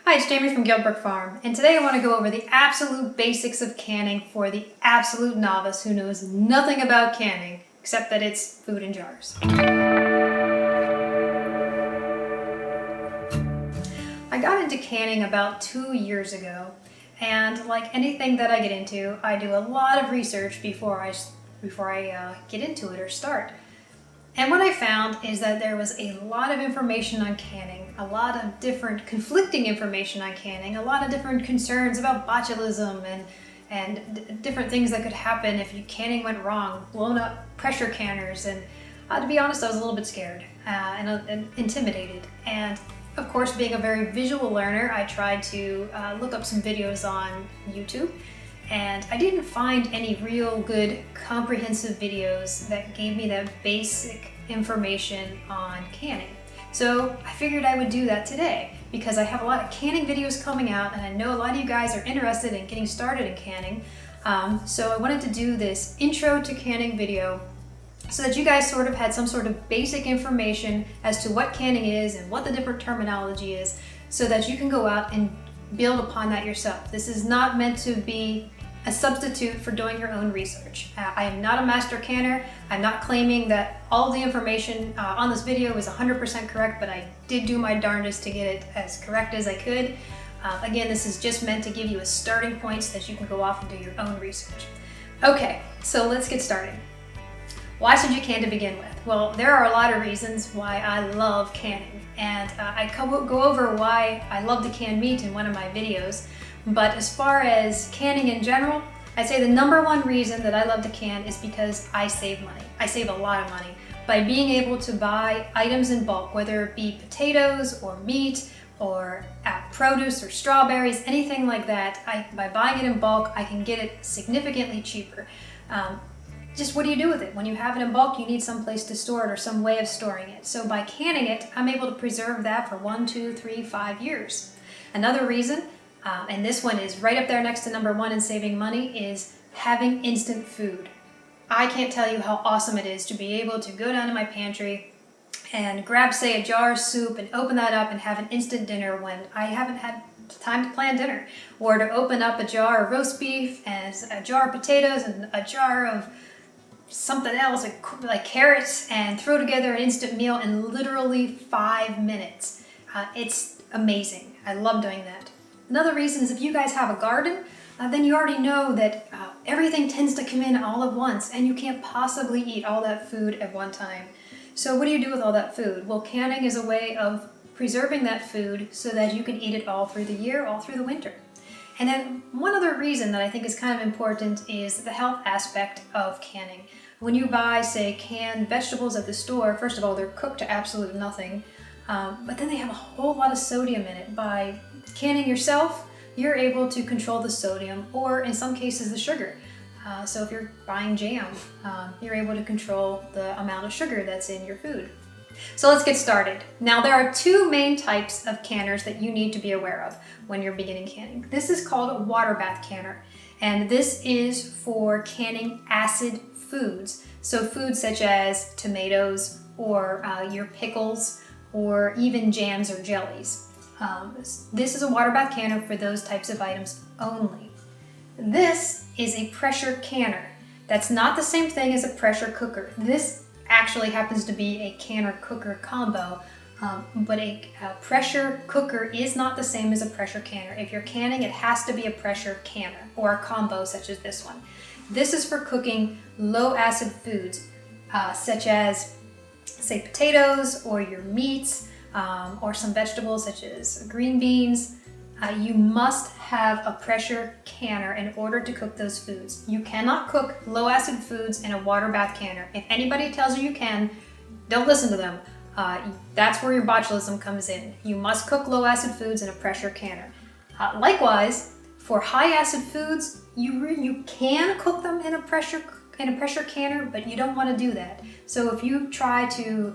Hi, it's Jamie from Gilbrook Farm, and today I want to go over the absolute basics of canning for the absolute novice who knows nothing about canning, except that it's food in jars. I got into canning about 2 years ago, and like anything that I get into, I do a lot of research before I get into it or start. And what I found is that there was a lot of information on canning, a lot of different conflicting information on canning, a lot of different concerns about botulism and different things that could happen if your canning went wrong, blown up pressure canners. And to be honest, I was a little bit scared and intimidated. And of course, being a very visual learner, I tried to look up some videos on YouTube. And I didn't find any real good comprehensive videos that gave me that basic information on canning. So I figured I would do that today because I have a lot of canning videos coming out and I know a lot of you guys are interested in getting started in canning. So I wanted to do this intro to canning video so that you guys sort of had some sort of basic information as to what canning is and what the different terminology is so that you can go out and build upon that yourself. This is not meant to be a substitute for doing your own research. I am not a master canner. I'm not claiming that all the information on this video is 100% correct, but I did do my darndest to get it as correct as I could. Again, this is just meant to give you a starting point so that you can go off and do your own research. Okay, so let's get started. Why should you can to begin with? Well, there are a lot of reasons why I love canning, and I go over why I love to can meat in one of my videos. But as far as canning in general, I'd say the number one reason that I love to can is because I save money. I save a lot of money by being able to buy items in bulk, whether it be potatoes or meat or produce or strawberries, anything like that. By buying it in bulk, I can get it significantly cheaper. Just what do you do with it? When you have it in bulk, you need some place to store it or some way of storing it. So by canning it, I'm able to preserve that for 1, 2, 3, 5 years. Another reason, and this one is right up there next to number one in saving money, is having instant food. I can't tell you how awesome it is to be able to go down to my pantry and grab, say, a jar of soup and open that up and have an instant dinner when I haven't had time to plan dinner. Or to open up a jar of roast beef and a jar of potatoes and a jar of something else like carrots and throw together an instant meal in literally 5 minutes. It's amazing. I love doing that. Another reason is if you guys have a garden, then you already know that everything tends to come in all at once and you can't possibly eat all that food at one time. So what do you do with all that food? Well, canning is a way of preserving that food so that you can eat it all through the year, all through the winter. And then one other reason that I think is kind of important is the health aspect of canning. When you buy, say, canned vegetables at the store, first of all, they're cooked to absolute nothing, but then they have a whole lot of sodium in it. By canning yourself, you're able to control the sodium, or in some cases the sugar. So if you're buying jam, you're able to control the amount of sugar that's in your food. So let's get started. Now there are two main types of canners that you need to be aware of when you're beginning canning. This is called a water bath canner, and this is for canning acid foods. So foods such as tomatoes or your pickles or even jams or jellies. This is a water bath canner for those types of items only. This is a pressure canner. That's not the same thing as a pressure cooker. This actually happens to be a canner cooker combo, but a pressure cooker is not the same as a pressure canner. If you're canning, it has to be a pressure canner or a combo such as this one. This is for cooking low acid foods such as, say, potatoes or your meats or some vegetables such as green beans. You must have a pressure canner in order to cook those foods. You cannot cook low acid foods in a water bath canner. If anybody tells you you can, don't listen to them. That's where your botulism comes in. You must cook low acid foods in a pressure canner. Likewise, for high acid foods, you can cook them in a pressure canner, but you don't want to do that. So if you try to,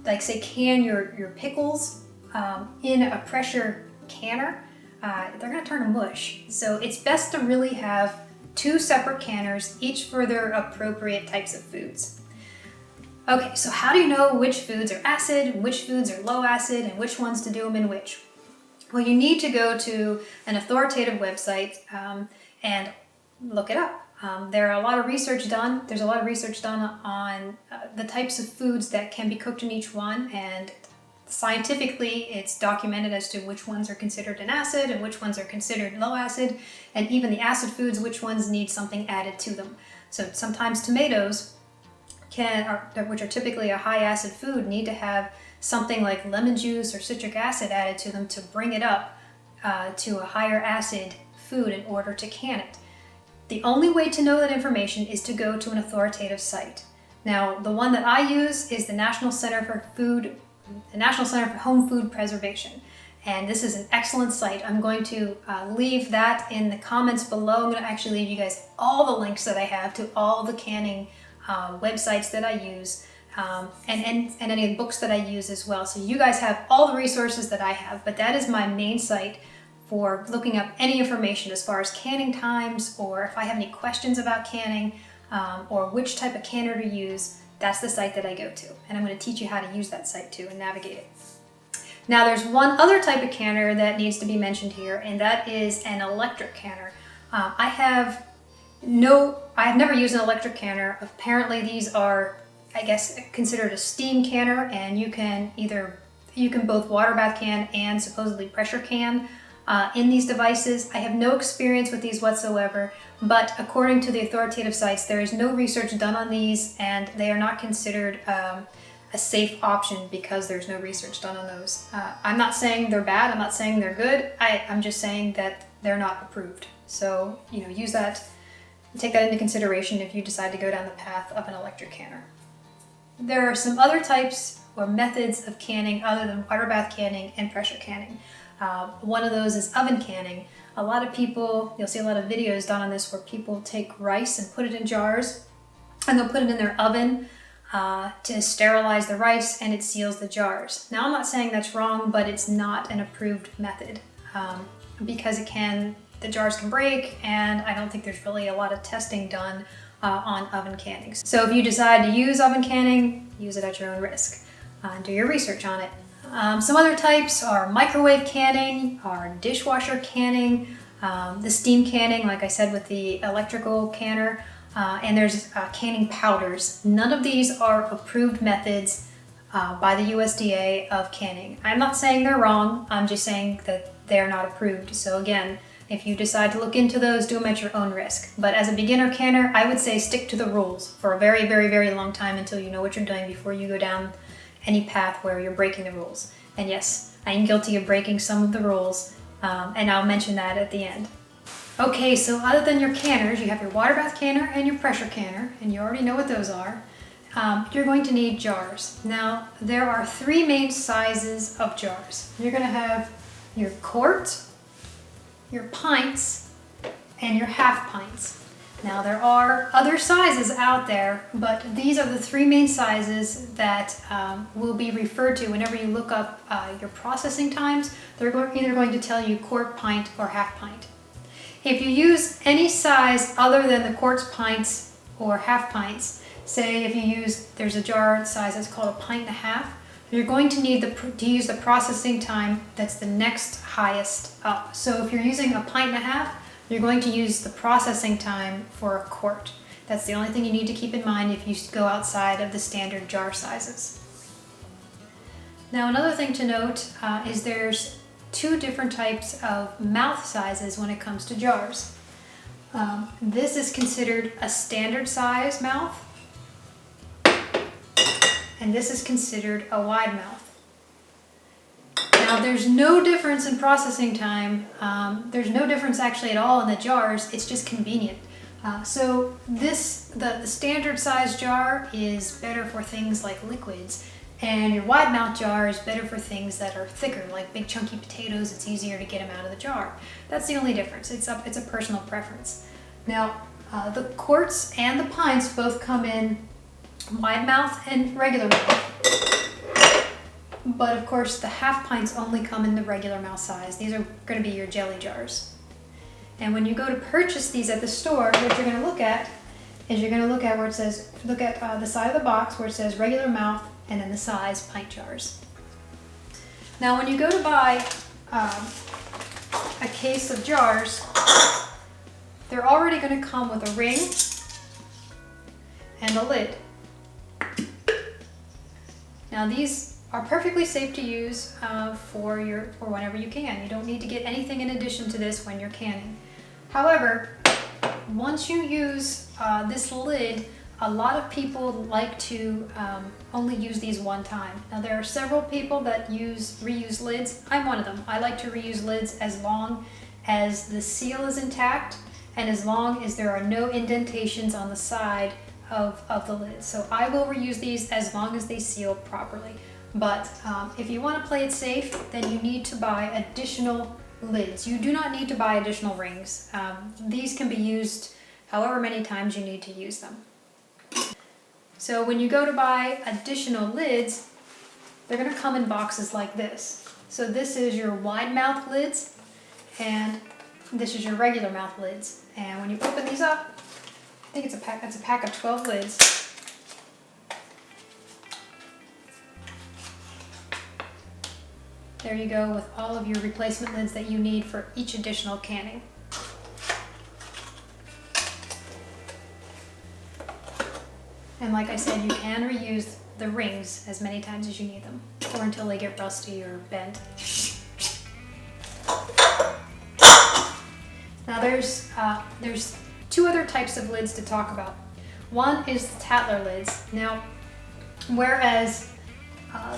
like say, can your pickles in a pressure canner, they're going to turn to mush. So it's best to really have two separate canners, each for their appropriate types of foods. Okay, so how do you know which foods are acid, which foods are low acid, and which ones to do them in which? Well, you need to go to an authoritative website and look it up. There are a lot of research done. There's a lot of research done on the types of foods that can be cooked in each one, and scientifically it's documented as to which ones are considered an acid and which ones are considered low acid, and even the acid foods, which ones need something added to them. So sometimes tomatoes, which are typically a high acid food, need to have something like lemon juice or citric acid added to them to bring it up to a higher acid food in order to can it. The only way to know that information is to go to an authoritative site. Now, the one that I use is the National Center for Home Food Preservation. And this is an excellent site. I'm going to leave that in the comments below. I'm going to actually leave you guys all the links that I have to all the canning websites that I use, and any of the books that I use as well. So you guys have all the resources that I have, but that is my main site for looking up any information as far as canning times, or if I have any questions about canning, or which type of canner to use. That's the site that I go to, and I'm going to teach you how to use that site too and navigate it. Now there's one other type of canner that needs to be mentioned here, and that is an electric canner. I have never used an electric canner. Apparently these are, I guess, considered a steam canner, and you can both water bath can and supposedly pressure can in these devices. I have no experience with these whatsoever, but according to the authoritative sites, there is no research done on these, and they are not considered a safe option because there's no research done on those. I'm not saying they're bad, I'm not saying they're good, I'm just saying that they're not approved. So, use that, take that into consideration if you decide to go down the path of an electric canner. There are some other types or methods of canning other than water bath canning and pressure canning. One of those is oven canning. A lot of people, you'll see a lot of videos done on this where people take rice and put it in jars, and they'll put it in their oven to sterilize the rice, and it seals the jars. Now, I'm not saying that's wrong, but it's not an approved method because the jars can break, and I don't think there's really a lot of testing done on oven canning. So if you decide to use oven canning, use it at your own risk. Do your research on it. Some other types are microwave canning, or dishwasher canning, the steam canning, like I said with the electrical canner, and there's canning powders. None of these are approved methods by the USDA of canning. I'm not saying they're wrong, I'm just saying that they're not approved. So again, if you decide to look into those, do them at your own risk. But as a beginner canner, I would say stick to the rules for a very, very, very long time until you know what you're doing before you go down any path where you're breaking the rules. And yes, I am guilty of breaking some of the rules, and I'll mention that at the end. Okay, so other than your canners, you have your water bath canner and your pressure canner, and you already know what those are. You're going to need jars. Now, there are three main sizes of jars. You're going to have your quart, your pints, and your half pints. Now, there are other sizes out there, but these are the three main sizes that will be referred to whenever you look up your processing times. They're either going to tell you quart, pint, or half pint. If you use any size other than the quarts, pints, or half pints, say if you there's a jar size that's called a pint and a half, you're going to need to use the processing time that's the next highest up. So if you're using a pint and a half, you're going to use the processing time for a quart. That's the only thing you need to keep in mind if you go outside of the standard jar sizes. Now, another thing to note is there's two different types of mouth sizes when it comes to jars. This is considered a standard size mouth, and this is considered a wide mouth. Now, there's no difference in processing time. There's no difference actually at all in the jars. It's just convenient. So the standard size jar is better for things like liquids, and your wide mouth jar is better for things that are thicker, like big chunky potatoes. It's easier to get them out of the jar. That's the only difference. It's a personal preference. Now, the quarts and the pints both come in wide mouth and regular mouth. But of course, the half pints only come in the regular mouth size. These are going to be your jelly jars. And when you go to purchase these at the store, what you're going to look at is where it says, the side of the box where it says regular mouth and then the size pint jars. Now, when you go to buy a case of jars, they're already going to come with a ring and a lid. Now these are perfectly safe to use for whenever you can. You don't need to get anything in addition to this when you're canning. However, once you use this lid, a lot of people like to only use these one time. Now there are several people that reuse lids. I'm one of them. I like to reuse lids as long as the seal is intact and as long as there are no indentations on the side of the lid. So I will reuse these as long as they seal properly. But if you want to play it safe, then you need to buy additional lids. You do not need to buy additional rings. These can be used however many times you need to use them. So when you go to buy additional lids, they're going to come in boxes like this. So this is your wide mouth lids and this is your regular mouth lids. And when you open these up, I think it's a pack of 12 lids. There you go with all of your replacement lids that you need for each additional canning. And like I said, you can reuse the rings as many times as you need them, or until they get rusty or bent. Now there's two other types of lids to talk about. One is the Tatler lids. Now, whereas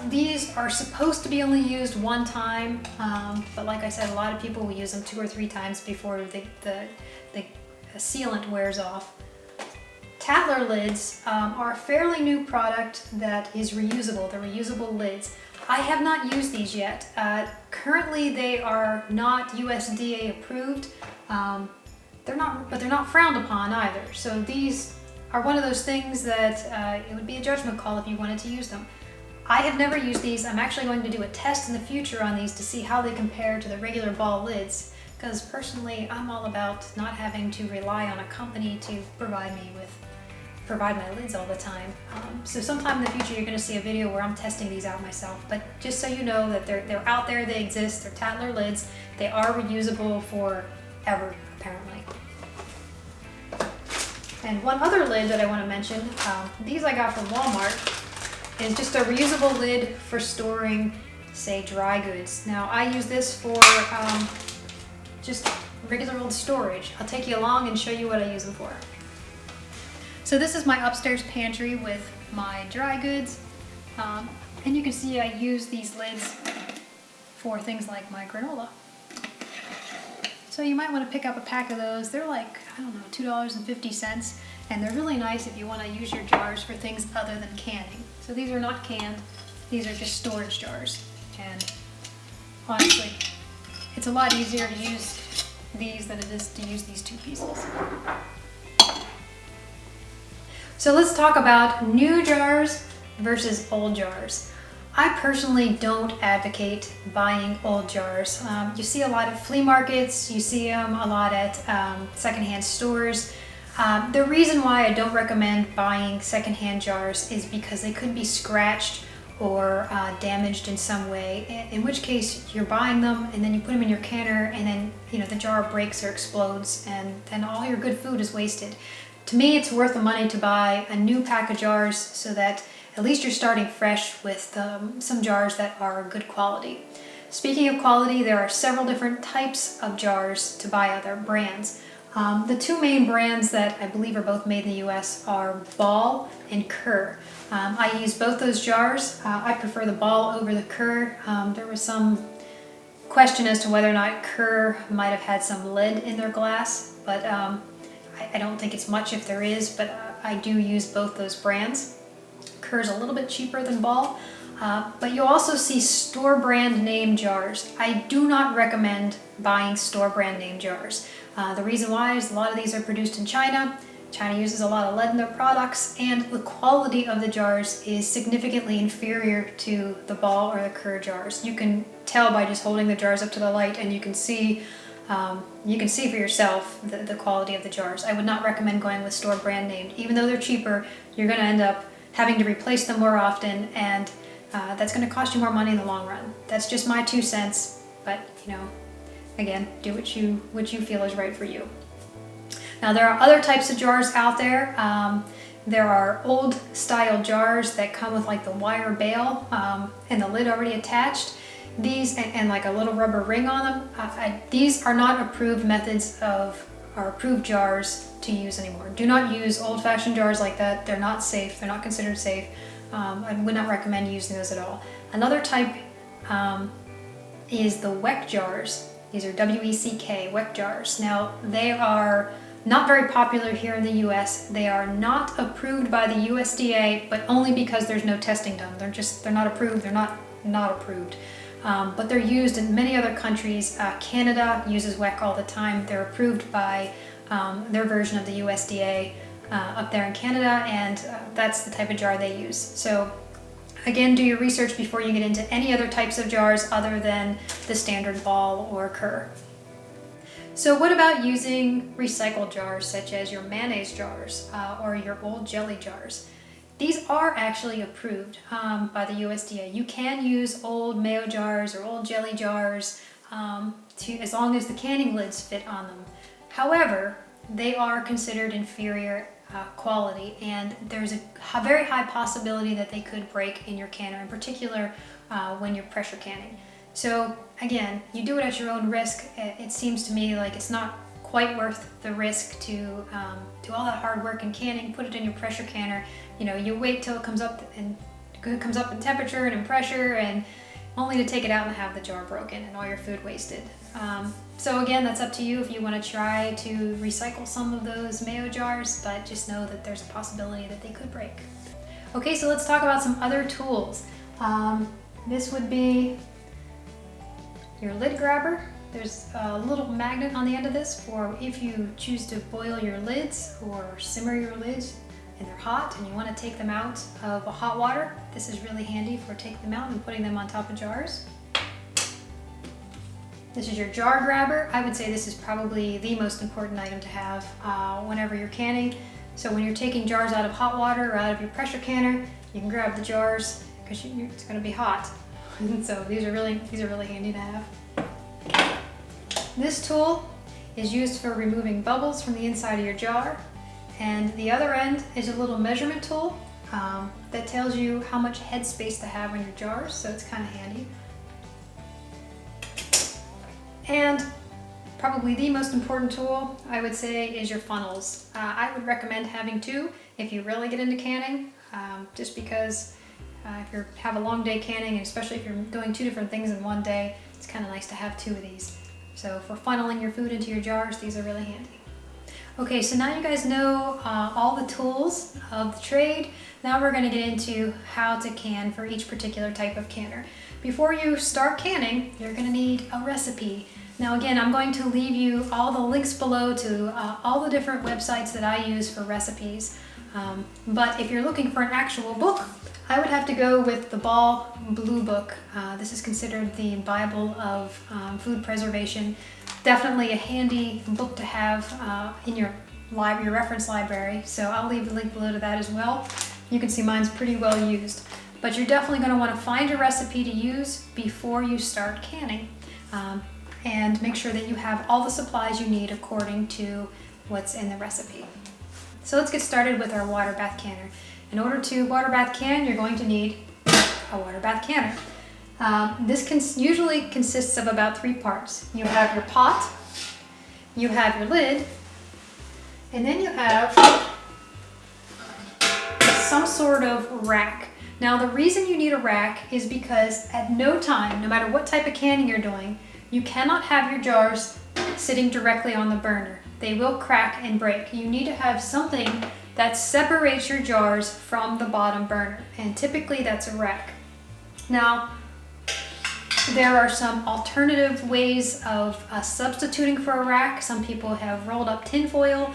these are supposed to be only used one time, but like I said, a lot of people will use them 2 or 3 times before the sealant wears off. Tatler lids are a fairly new product that is reusable. They're reusable lids. I have not used these yet. Currently, they are not USDA approved. But they're not frowned upon either. So these are one of those things that it would be a judgment call if you wanted to use them. I have never used these. I'm actually going to do a test in the future on these to see how they compare to the regular ball lids, because personally I'm all about not having to rely on a company to provide my lids all the time. So sometime in the future you're going to see a video where I'm testing these out myself. But just so you know that they're out there, they exist, they're Tatler lids. They are reusable forever, apparently. And one other lid that I want to mention, these I got from Walmart, is just a reusable lid for storing, say, dry goods. Now I use this for just regular old storage. I'll take you along and show you what I use them for. So this is my upstairs pantry with my dry goods. And you can see I use these lids for things like my granola. So you might want to pick up a pack of those. They're like, I don't know, $2.50. And they're really nice if you want to use your jars for things other than canning. So these are not canned. These are just storage jars. And honestly, it's a lot easier to use these than it is to use these 2 pieces. So let's talk about new jars versus old jars. I personally don't advocate buying old jars. You see a lot at flea markets, you see them a lot at secondhand stores. The reason why I don't recommend buying secondhand jars is because they could be scratched or damaged in some way, in which case you're buying them and then you put them in your canner and then the jar breaks or explodes and then all your good food is wasted. To me, it's worth the money to buy a new pack of jars so that at least you're starting fresh with some jars that are good quality. Speaking of quality, there are several different types of jars to buy, other brands. The 2 main brands that I believe are both made in the US are Ball and Kerr. I use both those jars. I prefer the Ball over the Kerr. There was some question as to whether or not Kerr might have had some lead in their glass, but I don't think it's much if there is, but I do use both those brands. Kerr's a little bit cheaper than Ball, but you'll also see store brand name jars. I do not recommend buying store brand name jars. The reason why is a lot of these are produced in China. China uses a lot of lead in their products, and the quality of the jars is significantly inferior to the Ball or the Kerr jars. You can tell by just holding the jars up to the light, and you can see for yourself the quality of the jars. I would not recommend going with store brand named. Even though they're cheaper, you're going to end up having to replace them more often, and that's going to cost you more money in the long run. That's just my 2 cents. But again, do what you feel is right for you. Now there are other types of jars out there. There are old style jars that come with like the wire bail and the lid already attached. These and like a little rubber ring on them. These are not approved methods or approved jars to use anymore. Do not use old-fashioned jars like that. They're not safe. They're not considered safe. I would not recommend using those at all. Another type is the WEC jars. These are WECK, WEC jars. Now they are not very popular here in the US. They are not approved by the USDA, but only because there's no testing done. They're not approved. They're not approved. But they're used in many other countries. Canada uses WEC all the time. They're approved by their version of the USDA up there in Canada, and that's the type of jar they use. So again, do your research before you get into any other types of jars other than the standard ball or cur. So what about using recycled jars such as your mayonnaise jars or your old jelly jars? These are actually approved by the USDA. You can use old mayo jars or old jelly jars as long as the canning lids fit on them. However, they are considered inferior quality, and there's a very high possibility that they could break in your canner, in particular when you're pressure canning. So again, you do it at your own risk. It seems to me like it's not quite worth the risk to do all that hard work in canning, put it in your pressure canner. You wait till it comes up in temperature and in pressure, and only to take it out and have the jar broken and all your food wasted. So again, that's up to you if you want to try to recycle some of those mayo jars, but just know that there's a possibility that they could break. Okay, so let's talk about some other tools. This would be your lid grabber. There's a little magnet on the end of this for if you choose to boil your lids or simmer your lids and they're hot and you want to take them out of hot water. This is really handy for taking them out and putting them on top of jars. This is your jar grabber. I would say this is probably the most important item to have whenever you're canning. So when you're taking jars out of hot water or out of your pressure canner, you can grab the jars because it's going to be hot. So these are really handy to have. This tool is used for removing bubbles from the inside of your jar, and the other end is a little measurement tool that tells you how much head space to have on your jars, so it's kind of handy. And probably the most important tool, I would say, is your funnels. I would recommend having two if you really get into canning, just because if you have a long day canning, and especially if you're doing two different things in one day, it's kind of nice to have two of these. So for funneling your food into your jars, these are really handy. Okay, so now you guys know all the tools of the trade. Now we're going to get into how to can for each particular type of canner. Before you start canning, you're going to need a recipe. Now again, I'm going to leave you all the links below to all the different websites that I use for recipes. But if you're looking for an actual book, I would have to go with the Ball Blue Book. This is considered the Bible of food preservation. Definitely a handy book to have in your reference library. So I'll leave the link below to that as well. You can see mine's pretty well used. But you're definitely going to want to find a recipe to use before you start canning. And make sure that you have all the supplies you need according to what's in the recipe. So let's get started with our water bath canner. In order to water bath can, you're going to need a water bath canner. This usually consists of about 3 parts. You have your pot, you have your lid, and then you have some sort of rack. Now the reason you need a rack is because at no time, no matter what type of canning you're doing, you cannot have your jars sitting directly on the burner. They will crack and break. You need to have something that separates your jars from the bottom burner, and typically that's a rack. Now, there are some alternative ways of substituting for a rack. Some people have rolled up tin foil.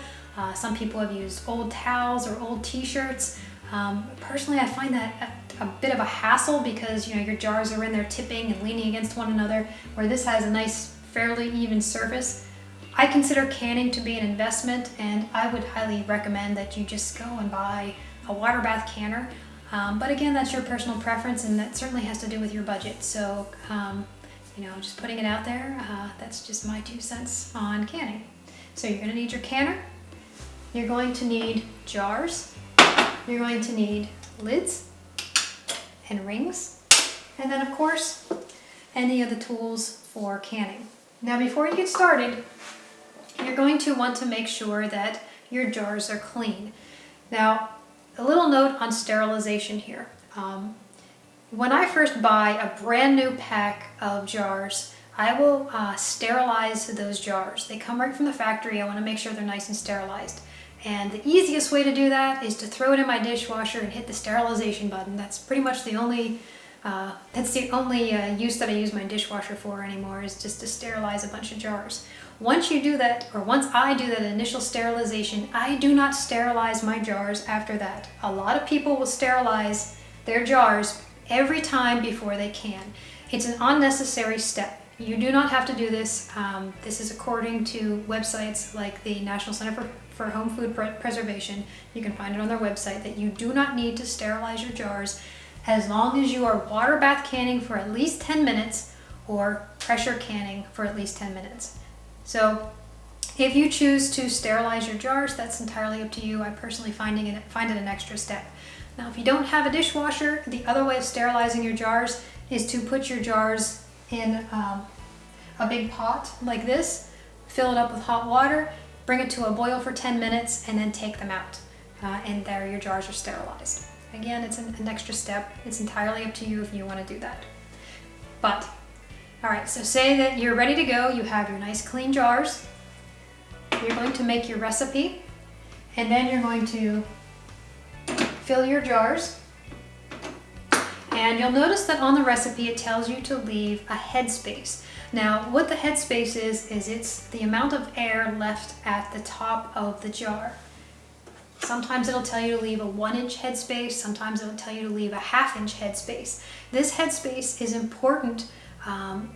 Some people have used old towels or old t-shirts. Personally, I find that a bit of a hassle because your jars are in there tipping and leaning against one another, where this has a nice, fairly even surface. I consider canning to be an investment, and I would highly recommend that you just go and buy a water bath canner. But again, that's your personal preference, and that certainly has to do with your budget. So just putting it out there. That's just my 2 cents on canning. So you're going to need your canner. You're going to need jars. You're going to need lids and rings. And then, of course, any of the tools for canning. Now, before you get started, you're going to want to make sure that your jars are clean. Now, a little note on sterilization here. When I first buy a brand new pack of jars, I will sterilize those jars. They come right from the factory. I want to make sure they're nice and sterilized. And the easiest way to do that is to throw it in my dishwasher and hit the sterilization button. That's pretty much the only use that I use my dishwasher for anymore, is just to sterilize a bunch of jars. Once you do that, or once I do that initial sterilization, I do not sterilize my jars after that. A lot of people will sterilize their jars every time before they can. It's an unnecessary step. You do not have to do this. This is according to websites like the National Center for Home Food Preservation. You can find it on their website that you do not need to sterilize your jars as long as you are water bath canning for at least 10 minutes or pressure canning for at least 10 minutes. So if you choose to sterilize your jars, that's entirely up to you. I personally find it an extra step. Now, if you don't have a dishwasher, the other way of sterilizing your jars is to put your jars in a big pot like this, fill it up with hot water, bring it to a boil for 10 minutes, and then take them out. And there your jars are sterilized. Again, it's an extra step. It's entirely up to you if you want to do that. But, all right, so say that you're ready to go. You have your nice clean jars. You're going to make your recipe, and then you're going to fill your jars. And you'll notice that on the recipe it tells you to leave a headspace. Now, what the headspace is it's the amount of air left at the top of the jar. Sometimes it'll tell you to leave a 1-inch headspace, sometimes it'll tell you to leave a 1/2-inch headspace. This headspace is important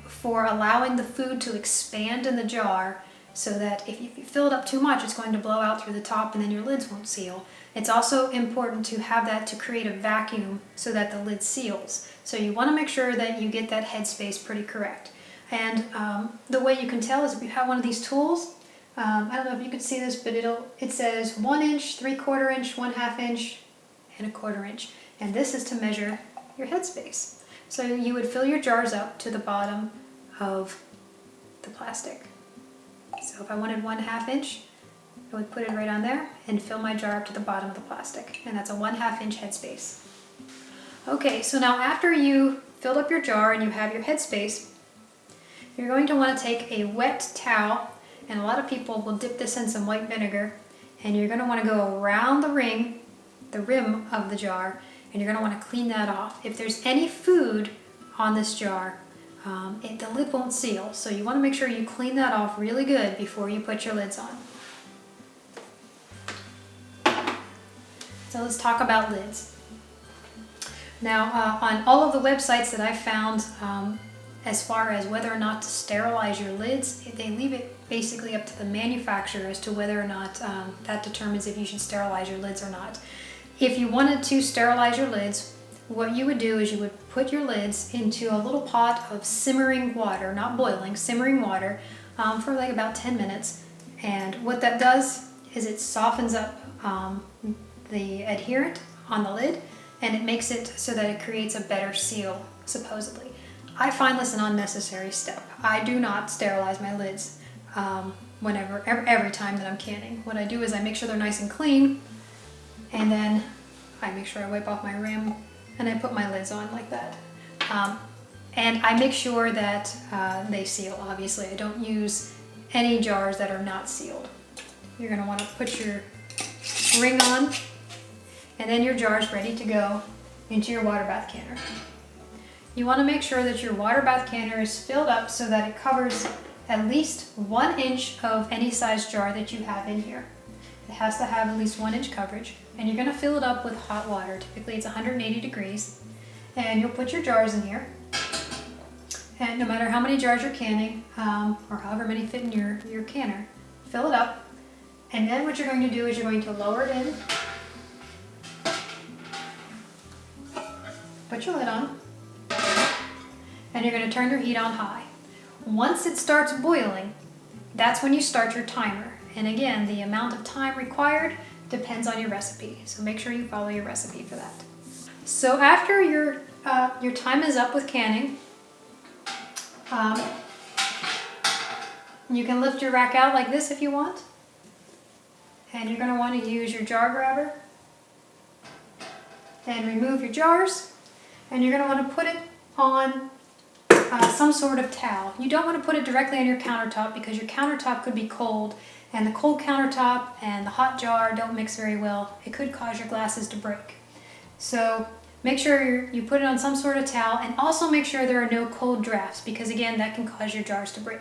for allowing the food to expand in the jar, so that if you fill it up too much, it's going to blow out through the top and then your lids won't seal. It's also important to have that to create a vacuum so that the lid seals. So you want to make sure that you get that headspace pretty correct. And the way you can tell is if you have one of these tools, I don't know if you can see this, but it says 1 inch, 3/4 inch, 1/2 inch, and 1/4 inch. And this is to measure your headspace. So you would fill your jars up to the bottom of the plastic. So if I wanted 1/2 inch, I would put it right on there and fill my jar up to the bottom of the plastic. And that's a 1/2 inch headspace. Okay, so now after you filled up your jar and you have your headspace, you're going to want to take a wet towel, and a lot of people will dip this in some white vinegar, and you're going to want to go around the rim of the jar, and you're going to want to clean that off. If there's any food on this jar, the lid won't seal, so you want to make sure you clean that off really good before you put your lids on. So let's talk about lids. Now, on all of the websites that I've found, as far as whether or not to sterilize your lids, they leave it basically up to the manufacturer as to whether or not that determines if you should sterilize your lids or not. If you wanted to sterilize your lids, what you would do is you would put your lids into a little pot of simmering water, not boiling, simmering water, for like about 10 minutes. And what that does is it softens up the adherent on the lid, and it makes it so that it creates a better seal, supposedly. I find this an unnecessary step. I do not sterilize my lids every time that I'm canning. What I do is I make sure they're nice and clean, and then I make sure I wipe off my rim, and I put my lids on like that. And I make sure that they seal, obviously. I don't use any jars that are not sealed. You're going to want to put your ring on, and then your jar is ready to go into your water bath canner. You want to make sure that your water bath canner is filled up so that it covers at least 1 inch of any size jar that you have in here. It has to have at least 1 inch coverage, and you're going to fill it up with hot water. Typically it's 180 degrees, and you'll put your jars in here. And no matter how many jars you're canning, or however many fit in your canner, fill it up. And then what you're going to do is you're going to lower it in, put your lid on, and you're going to turn your heat on high. Once it starts boiling, that's when you start your timer. And again, the amount of time required depends on your recipe. So make sure you follow your recipe for that. So after your time is up with canning, you can lift your rack out like this if you want. And you're going to want to use your jar grabber and remove your jars. And you're going to want to put it on some sort of towel. You don't want to put it directly on your countertop because your countertop could be cold, and the cold countertop and the hot jar don't mix very well. It could cause your glasses to break. So make sure you put it on some sort of towel, and also make sure there are no cold drafts because again, that can cause your jars to break.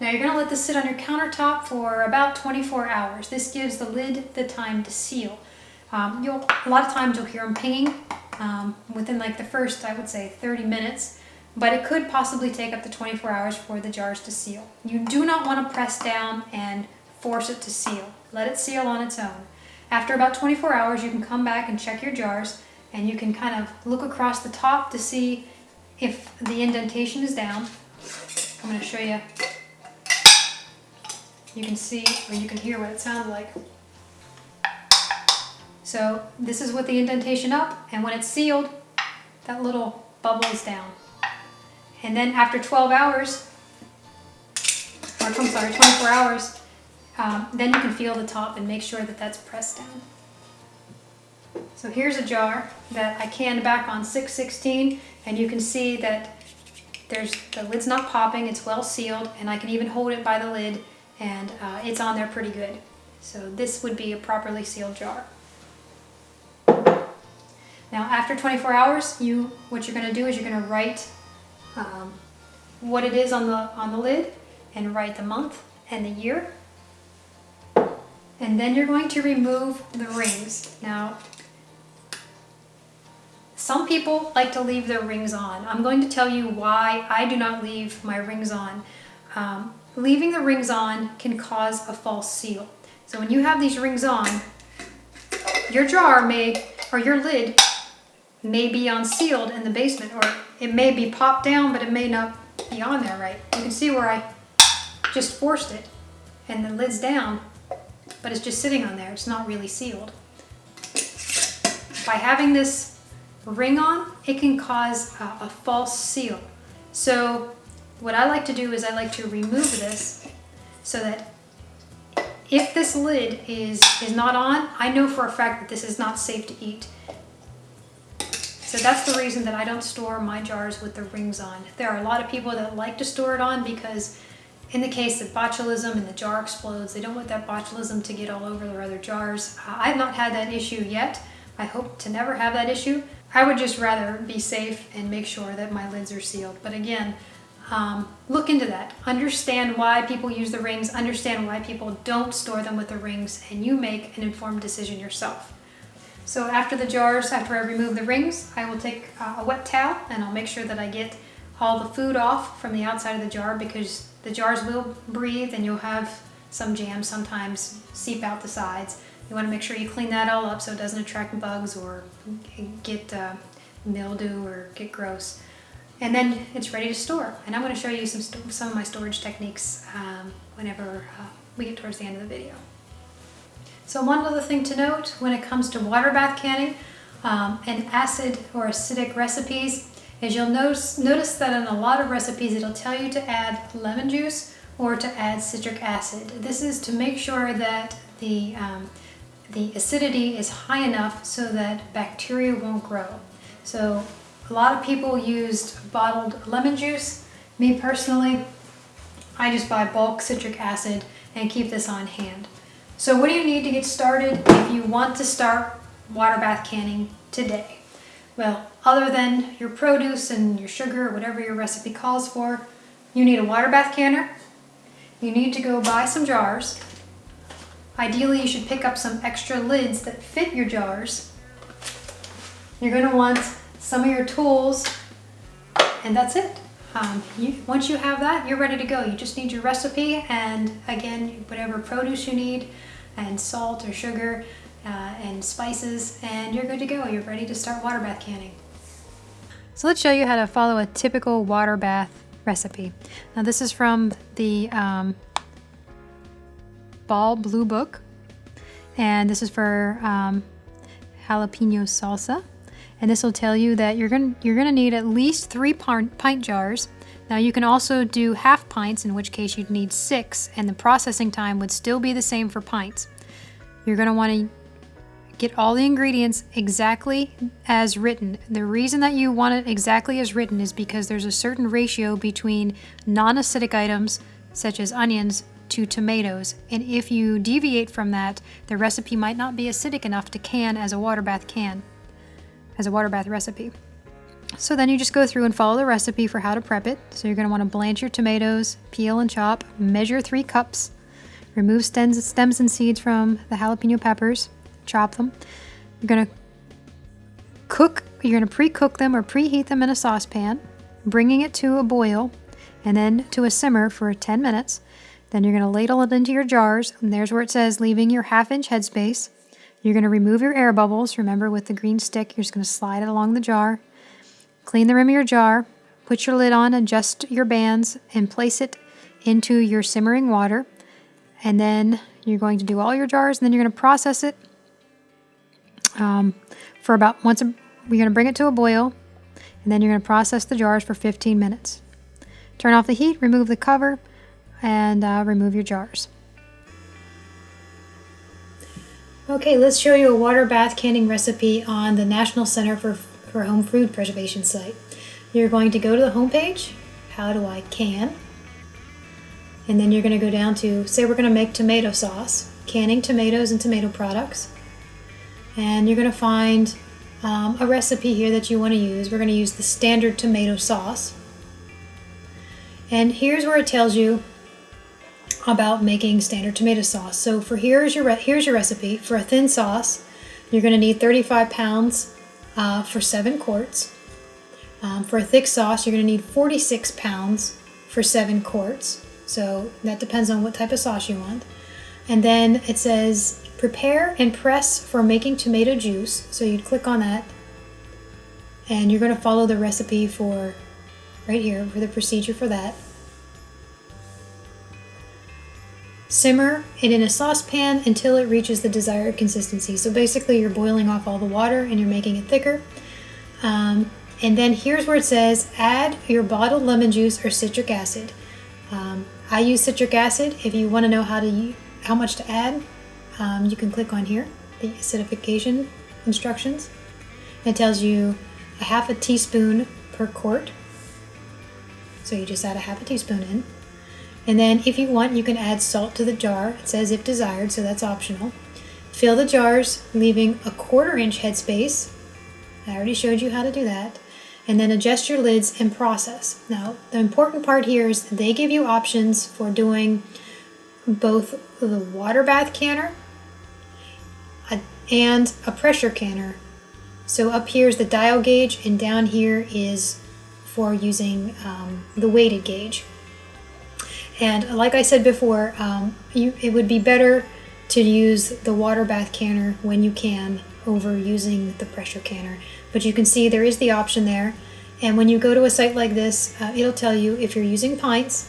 Now you're going to let this sit on your countertop for about 24 hours. This gives the lid the time to seal. A lot of times you'll hear them pinging within like the first, I would say, 30 minutes, but it could possibly take up to 24 hours for the jars to seal. You do not want to press down and force it to seal. Let it seal on its own. After about 24 hours, you can come back and check your jars, and you can kind of look across the top to see if the indentation is down. I'm going to show you. You can see, or you can hear what it sounds like. So this is with the indentation up, and when it's sealed, that little bubble is down. And then after 12 hours, or I'm sorry, 24 hours, then you can feel the top and make sure that that's pressed down. So here's a jar that I canned back on 6/16, and you can see that the lid's not popping, it's well sealed, and I can even hold it by the lid, and it's on there pretty good. So this would be a properly sealed jar. Now after 24 hours, what you're going to do is you're going to write what it is on the lid, and write the month and the year. And then you're going to remove the rings. Now, some people like to leave their rings on. I'm going to tell you why I do not leave my rings on. Leaving the rings on can cause a false seal. So when you have these rings on, your jar or your lid may be unsealed in the basement, or it may be popped down, but it may not be on there right. You can see where I just forced it and the lid's down, but it's just sitting on there. It's not really sealed. By having this ring on, it can cause a false seal. So what I like to do is I like to remove this so that if this lid is not on, I know for a fact that this is not safe to eat. So that's the reason that I don't store my jars with the rings on. There are a lot of people that like to store it on because in the case of botulism and the jar explodes, they don't want that botulism to get all over their other jars. I've not had that issue yet. I hope to never have that issue. I would just rather be safe and make sure that my lids are sealed. But again, look into that. Understand why people use the rings, understand why people don't store them with the rings, and you make an informed decision yourself. So after I remove the rings, I will take a wet towel and I'll make sure that I get all the food off from the outside of the jar, because the jars will breathe and you'll have some jam sometimes seep out the sides. You want to make sure you clean that all up so it doesn't attract bugs or get mildew or get gross. And then it's ready to store. And I'm going to show you some of my storage techniques whenever we get towards the end of the video. So one other thing to note when it comes to water bath canning and acid or acidic recipes is you'll notice that in a lot of recipes it'll tell you to add lemon juice or to add citric acid. This is to make sure that the acidity is high enough so that bacteria won't grow. So a lot of people used bottled lemon juice. Me personally, I just buy bulk citric acid and keep this on hand. So what do you need to get started if you want to start water bath canning today? Well, other than your produce and your sugar or whatever your recipe calls for, you need a water bath canner. You need to go buy some jars. Ideally, you should pick up some extra lids that fit your jars. You're going to want some of your tools, and that's it. Once you have that, you're ready to go. You just need your recipe and, again, whatever produce you need, and salt or sugar and spices, and you're good to go. You're ready to start water bath canning. So let's show you how to follow a typical water bath recipe. Now this is from the Ball Blue Book, and this is for jalapeno salsa. And this will tell you that you're gonna need at least 3 pint jars. Now you can also do half pints, in which case you'd need 6, and the processing time would still be the same for pints. You're gonna want to get all the ingredients exactly as written. The reason that you want it exactly as written is because there's a certain ratio between non-acidic items, such as onions, to tomatoes. And if you deviate from that, the recipe might not be acidic enough to can as a water bath recipe. So then you just go through and follow the recipe for how to prep it. So you're going to want to blanch your tomatoes, peel and chop, measure 3 cups, remove stems and seeds from the jalapeno peppers, chop them. You're going to pre-cook them or preheat them in a saucepan, bringing it to a boil and then to a simmer for 10 minutes. Then you're going to ladle it into your jars, and there's where it says leaving your 1/2 inch headspace. You're going to remove your air bubbles. Remember, with the green stick, you're just going to slide it along the jar. Clean the rim of your jar, put your lid on, adjust your bands, and place it into your simmering water. And then you're going to do all your jars, and then you're going to process it for about you're going to bring it to a boil, and then you're going to process the jars for 15 minutes. Turn off the heat, remove the cover, and remove your jars. Okay, let's show you a water bath canning recipe on the National Center for Home Food Preservation site. You're going to go to the home page, how do I can, and then you're going to go down to, say we're going to make tomato sauce, canning tomatoes and tomato products, and you're going to find a recipe here that you want to use. We're going to use the standard tomato sauce, and here's where it tells you about making standard tomato sauce. So here's your recipe. For a thin sauce, you're going to need 35 pounds for 7 quarts. For a thick sauce, you're going to need 46 pounds for 7 quarts. So that depends on what type of sauce you want. And then it says prepare and press for making tomato juice. So you'd click on that, and you're going to follow the recipe for right here for the procedure for that. Simmer it in a saucepan until it reaches the desired consistency. So basically you're boiling off all the water and you're making it thicker. And then here's where it says add your bottled lemon juice or citric acid. I use citric acid. If you want to know how much to add, you can click on here, the acidification instructions. It tells you a 1/2 teaspoon per quart. So you just add a 1/2 teaspoon in. And then if you want, you can add salt to the jar. It says if desired, so that's optional. Fill the jars, leaving a 1/4 inch headspace. I already showed you how to do that. And then adjust your lids and process. Now, the important part here is they give you options for doing both the water bath canner and a pressure canner. So up here is the dial gauge, and down here is for using the weighted gauge. And like I said before, it would be better to use the water bath canner when you can over using the pressure canner. But you can see there is the option there. And when you go to a site like this, it'll tell you if you're using pints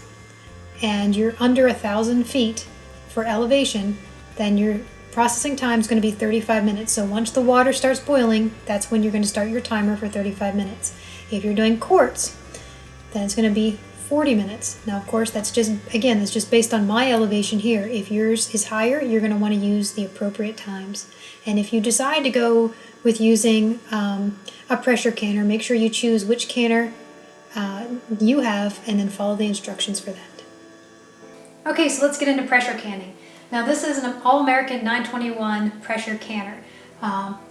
and you're under 1,000 feet for elevation, then your processing time is going to be 35 minutes. So once the water starts boiling, that's when you're going to start your timer for 35 minutes. If you're doing quarts, then it's going to be 40 minutes. Now, of course, that's just based on my elevation here. If yours is higher, you're going to want to use the appropriate times. And if you decide to go with using a pressure canner, make sure you choose which canner you have and then follow the instructions for that. Okay, so let's get into pressure canning. Now, this is an All-American 921 pressure canner.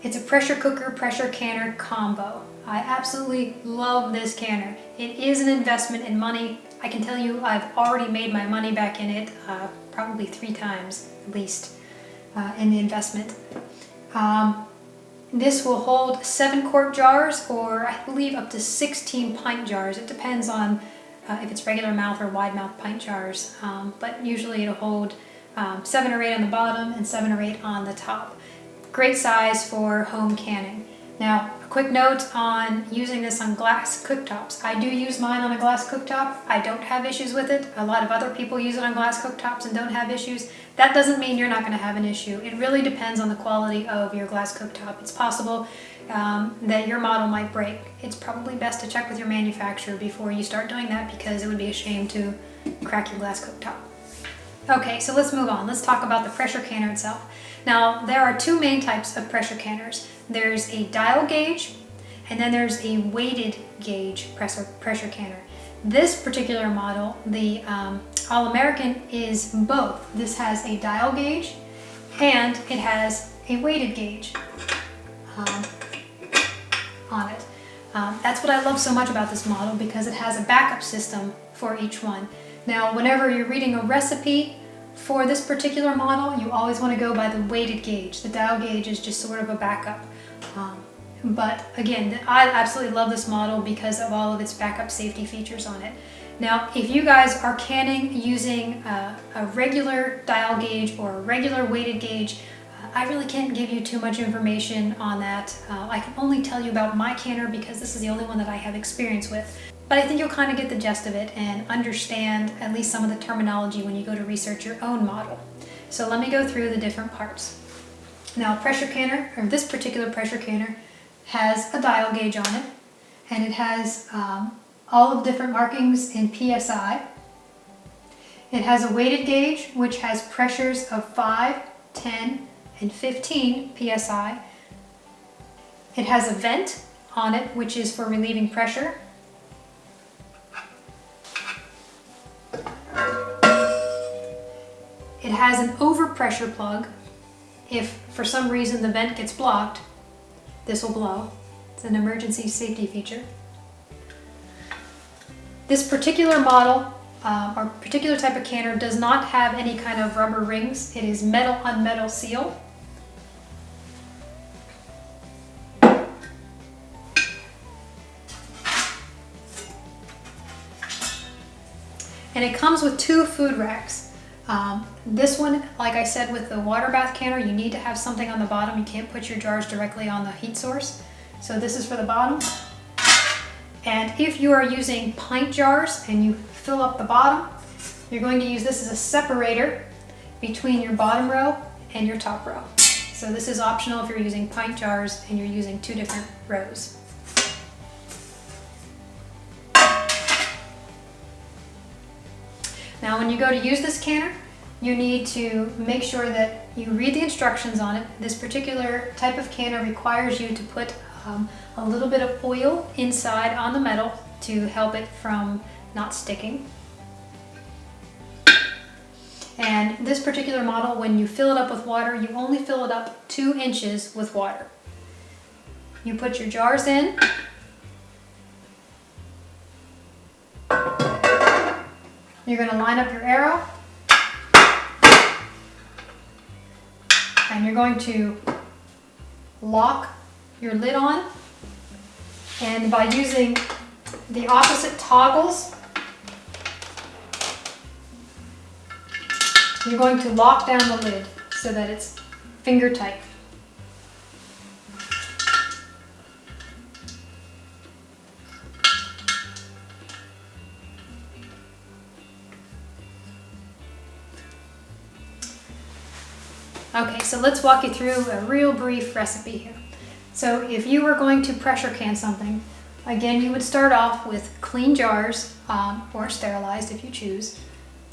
It's a pressure cooker, pressure canner combo. I absolutely love this canner. It is an investment in money. I can tell you I've already made my money back in it, probably 3 times at least in the investment. This will hold 7-quart jars, or I believe up to 16 pint jars. It depends on if it's regular mouth or wide mouth pint jars, but usually it'll hold 7 or 8 on the bottom and 7 or 8 on the top. Great size for home canning. Now, a quick note on using this on glass cooktops. I do use mine on a glass cooktop. I don't have issues with it. A lot of other people use it on glass cooktops and don't have issues. That doesn't mean you're not going to have an issue. It really depends on the quality of your glass cooktop. It's possible that your model might break. It's probably best to check with your manufacturer before you start doing that, because it would be a shame to crack your glass cooktop. Okay, so let's move on. Let's talk about the pressure canner itself. Now, there are two main types of pressure canners. There's a dial gauge, and then there's a weighted gauge pressure canner. This particular model, the All-American, is both. This has a dial gauge and it has a weighted gauge on it. That's what I love so much about this model, because it has a backup system for each one. Now, whenever you're reading a recipe for this particular model, you always want to go by the weighted gauge. The dial gauge is just sort of a backup. But again, I absolutely love this model because of all of its backup safety features on it. Now, if you guys are canning using a regular dial gauge or a regular weighted gauge, I really can't give you too much information on that. I can only tell you about my canner because this is the only one that I have experience with. But I think you'll kind of get the gist of it and understand at least some of the terminology when you go to research your own model. So let me go through the different parts. Now, pressure canner, or this particular pressure canner, has a dial gauge on it, and it has all of different markings in PSI. It has a weighted gauge, which has pressures of 5, 10, and 15 PSI. It has a vent on it, which is for relieving pressure. It has an overpressure plug. If for some reason the vent gets blocked, this will blow. It's an emergency safety feature. This particular model, or particular type of canner, does not have any kind of rubber rings. It is metal on metal seal. And it comes with two food racks. This one, like I said with the water bath canner, you need to have something on the bottom. You can't put your jars directly on the heat source. So this is for the bottom. And if you are using pint jars and you fill up the bottom, you're going to use this as a separator between your bottom row and your top row. So this is optional if you're using pint jars and you're using two different rows. Now, when you go to use this canner, you need to make sure that you read the instructions on it. This particular type of canner requires you to put a little bit of oil inside on the metal to help it from not sticking. And this particular model, when you fill it up with water, you only fill it up 2 inches with water. You put your jars in. You're going to line up your arrow, and you're going to lock your lid on, and by using the opposite toggles, you're going to lock down the lid so that it's finger tight. Okay, so let's walk you through a real brief recipe here. So if you were going to pressure can something, again, you would start off with clean jars, or sterilized if you choose.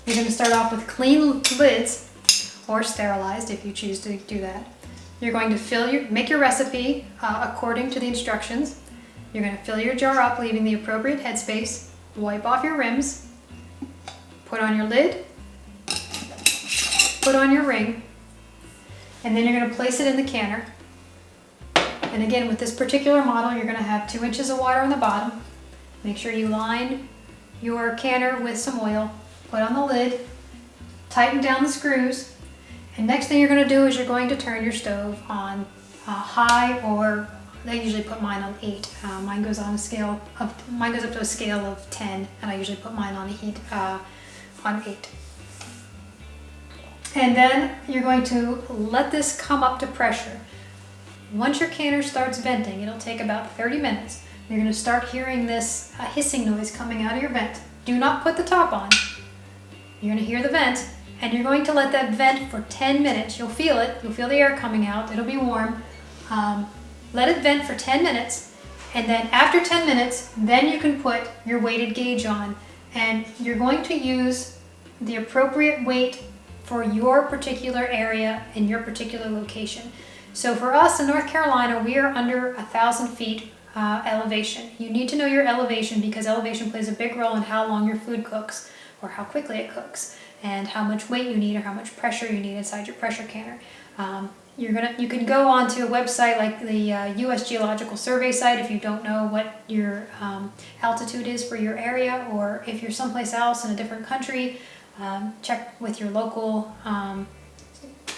You're going to start off with clean lids, or sterilized if you choose to do that. You're going to make your recipe according to the instructions. You're going to fill your jar up, leaving the appropriate headspace, wipe off your rims, put on your lid, put on your ring, and then you're going to place it in the canner. And again, with this particular model, you're going to have 2 inches of water on the bottom. Make sure you line your canner with some oil, put on the lid, tighten down the screws, and next thing you're going to do is you're going to turn your stove on high, or I usually put mine on 8. Mine goes up to a scale of 10, and I usually put mine on heat on 8. And then you're going to let this come up to pressure. Once your canner starts venting, it'll take about 30 minutes. You're going to start hearing this hissing noise coming out of your vent. Do not put the top on. You're going to hear the vent, and you're going to let that vent for 10 minutes. You'll feel it. You'll feel the air coming out. It'll be warm. Let it vent for 10 minutes, and then after 10 minutes, then you can put your weighted gauge on, and you're going to use the appropriate weight for your particular area in your particular location. So for us in North Carolina, we are under 1,000 feet elevation. You need to know your elevation because elevation plays a big role in how long your food cooks or how quickly it cooks and how much weight you need or how much pressure you need inside your pressure canner. You can go onto a website like the US Geological Survey site if you don't know what your altitude is for your area, or if you're someplace else in a different country, check with your local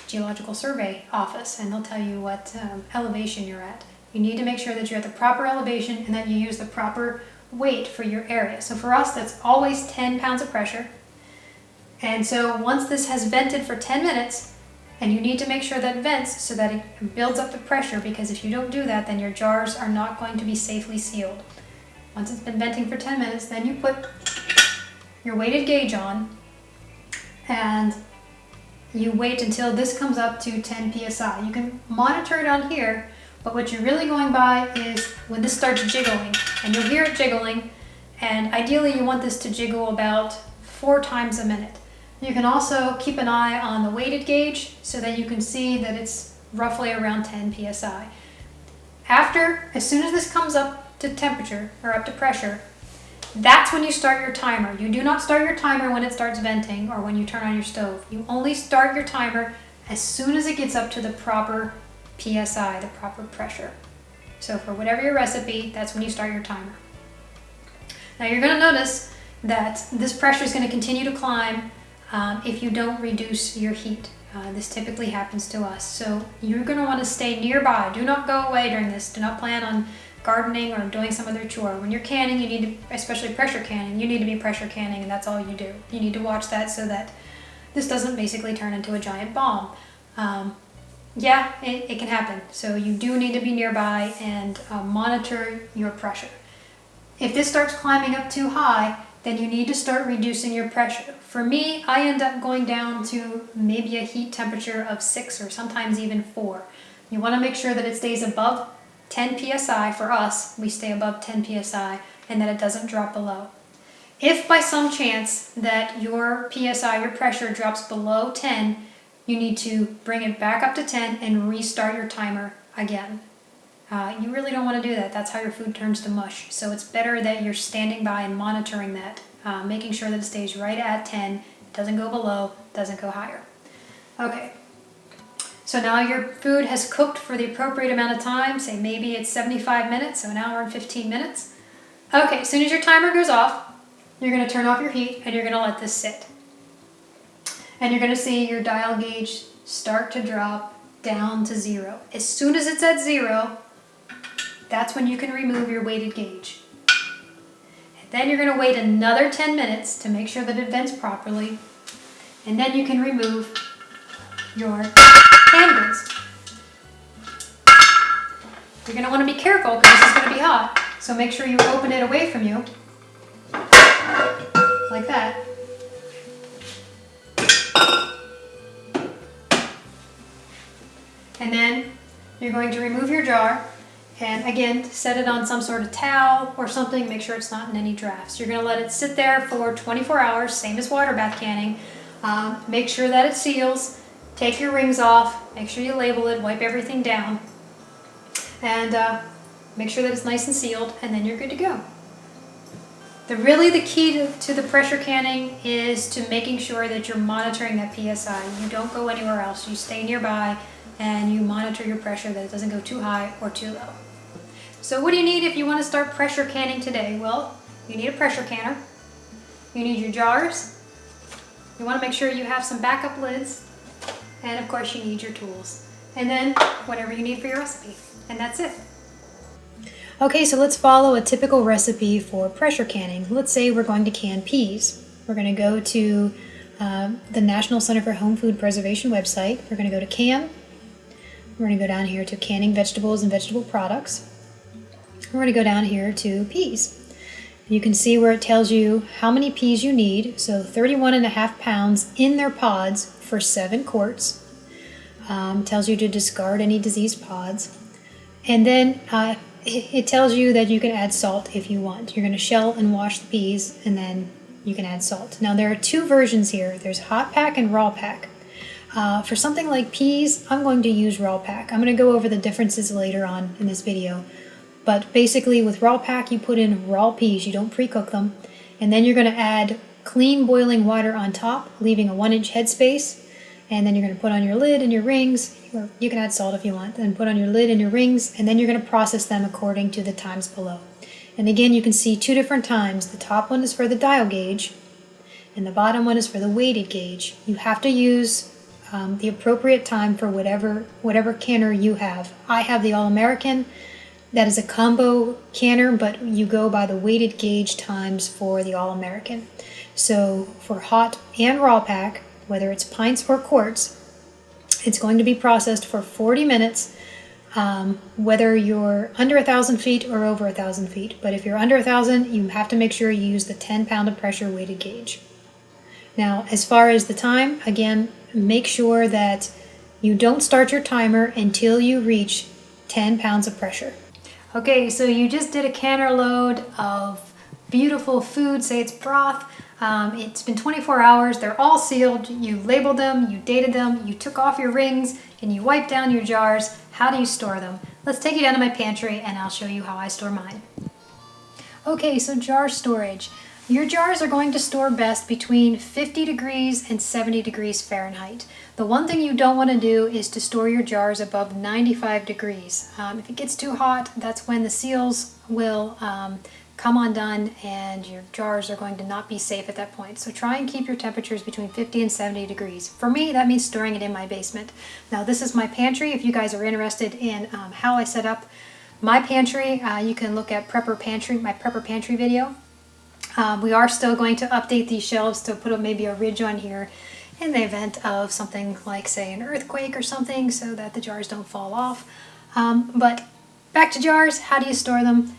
Geological Survey office and they'll tell you what elevation you're at. You need to make sure that you're at the proper elevation and that you use the proper weight for your area. So for us, that's always 10 pounds of pressure. And so once this has vented for 10 minutes, and you need to make sure that vents so that it builds up the pressure, because if you don't do that, then your jars are not going to be safely sealed. Once it's been venting for 10 minutes, then you put your weighted gauge on and you wait until this comes up to 10 psi. You can monitor it on here, but what you're really going by is when this starts jiggling, and you'll hear it jiggling, and ideally you want this to jiggle about 4 times a minute. You can also keep an eye on the weighted gauge so that you can see that it's roughly around 10 psi. As soon as this comes up to temperature or up to pressure, that's when you start your timer. You do not start your timer when it starts venting or when you turn on your stove. You only start your timer as soon as it gets up to the proper PSI, the proper pressure. So for whatever your recipe, that's when you start your timer. Now you're going to notice that this pressure is going to continue to climb if you don't reduce your heat. This typically happens to us. So you're going to want to stay nearby. Do not go away during this. Do not plan on gardening or doing some other chore. When you're canning, you need to, especially pressure canning, you need to be pressure canning, and that's all you do. You need to watch that so that this doesn't basically turn into a giant bomb. Yeah, it can happen. So you do need to be nearby and monitor your pressure. If this starts climbing up too high, then you need to start reducing your pressure. For me, I end up going down to maybe a heat temperature of 6 or sometimes even 4. You want to make sure that it stays above 10 psi. For us, we stay above 10 psi and that it doesn't drop below. If by some chance that your PSI, your pressure, drops below 10, you need to bring it back up to 10 and restart your timer again. You really don't want to do that. That's how your food turns to mush. So it's better that you're standing by and monitoring that, making sure that it stays right at 10, doesn't go below, doesn't go higher. Okay, so now your food has cooked for the appropriate amount of time. Say maybe it's 75 minutes, so an hour and 15 minutes. Okay, as soon as your timer goes off, you're going to turn off your heat and you're going to let this sit. And you're going to see your dial gauge start to drop down to 0. As soon as it's at 0, that's when you can remove your weighted gauge. And then you're going to wait another 10 minutes to make sure that it vents properly. And then you can remove your canned goods. You're going to want to be careful because this is going to be hot. So make sure you open it away from you, like that. And then you're going to remove your jar and again set it on some sort of towel or something. Make sure it's not in any drafts. You're going to let it sit there for 24 hours, same as water bath canning. Make sure that it seals. Take your rings off. Make sure you label it. Wipe everything down. And make sure that it's nice and sealed, and then you're good to go. The key to the pressure canning is to making sure that you're monitoring that PSI. You don't go anywhere else. You stay nearby and you monitor your pressure, that it doesn't go too high or too low. So what do you need if you want to start pressure canning today? Well, you need a pressure canner. You need your jars. You want to make sure you have some backup lids. And of course you need your tools. And then whatever you need for your recipe. And that's it. Okay, so let's follow a typical recipe for pressure canning. Let's say we're going to can peas. We're going to go to the National Center for Home Food Preservation website. We're going to go to CAM. We're going to go down here to canning vegetables and vegetable products. We're going to go down here to peas. You can see where it tells you how many peas you need. So 31.5 pounds in their pods for 7 quarts. Tells you to discard any diseased pods. And then it tells you that you can add salt if you want. You're going to shell and wash the peas, and then you can add salt. Now there are 2 versions here. There's hot pack and raw pack. For something like peas, I'm going to use raw pack. I'm going to go over the differences later on in this video. But basically with raw pack, you put in raw peas, you don't pre-cook them. And then you're going to add clean boiling water on top, leaving a 1-inch headspace. And then you're going to put on your lid and your rings, or you can add salt if you want, then put on your lid and your rings, and then you're going to process them according to the times below. And again, you can see 2 different times. The top one is for the dial gauge, and the bottom one is for the weighted gauge. You have to use the appropriate time for whatever canner you have. I have the All-American. That is a combo canner, but you go by the weighted gauge times for the All-American. So for hot and raw pack, whether it's pints or quarts, it's going to be processed for 40 minutes, whether you're under 1,000 feet or over 1,000 feet. But if you're under 1,000, you have to make sure you use the 10 pound of pressure weighted gauge. Now, as far as the time, again, make sure that you don't start your timer until you reach 10 pounds of pressure. Okay, so you just did a canner load of beautiful food, say it's broth. It's been 24 hours, they're all sealed, you labeled them, you dated them, you took off your rings, and you wiped down your jars. How do you store them? Let's take you down to my pantry and I'll show you how I store mine. Okay, so jar storage. Your jars are going to store best between 50 degrees and 70 degrees Fahrenheit. The one thing you don't want to do is to store your jars above 95 degrees. If it gets too hot, that's when the seals will come undone and your jars are going to not be safe at that point. So try and keep your temperatures between 50 and 70 degrees. For me, that means storing it in my basement. Now this is my pantry. If you guys are interested in how I set up my pantry, you can look at my Prepper Pantry video. We are still going to update these shelves to put maybe a ridge on here in the event of something like, say, an earthquake or something, so that the jars don't fall off. But back to jars, how do you store them?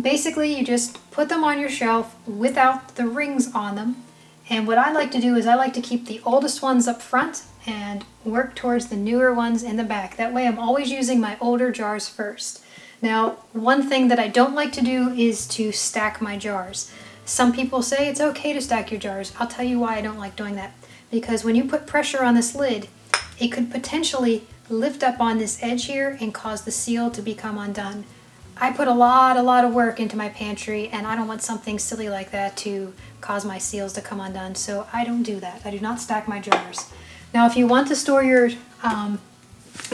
Basically, you just put them on your shelf without the rings on them. And what I like to do is I like to keep the oldest ones up front and work towards the newer ones in the back. That way I'm always using my older jars first. Now, one thing that I don't like to do is to stack my jars. Some people say it's okay to stack your jars. I'll tell you why I don't like doing that. Because when you put pressure on this lid, it could potentially lift up on this edge here and cause the seal to become undone. I put a lot of work into my pantry, and I don't want something silly like that to cause my seals to come undone, so I don't do that. I do not stack my jars. Now, if you want to store your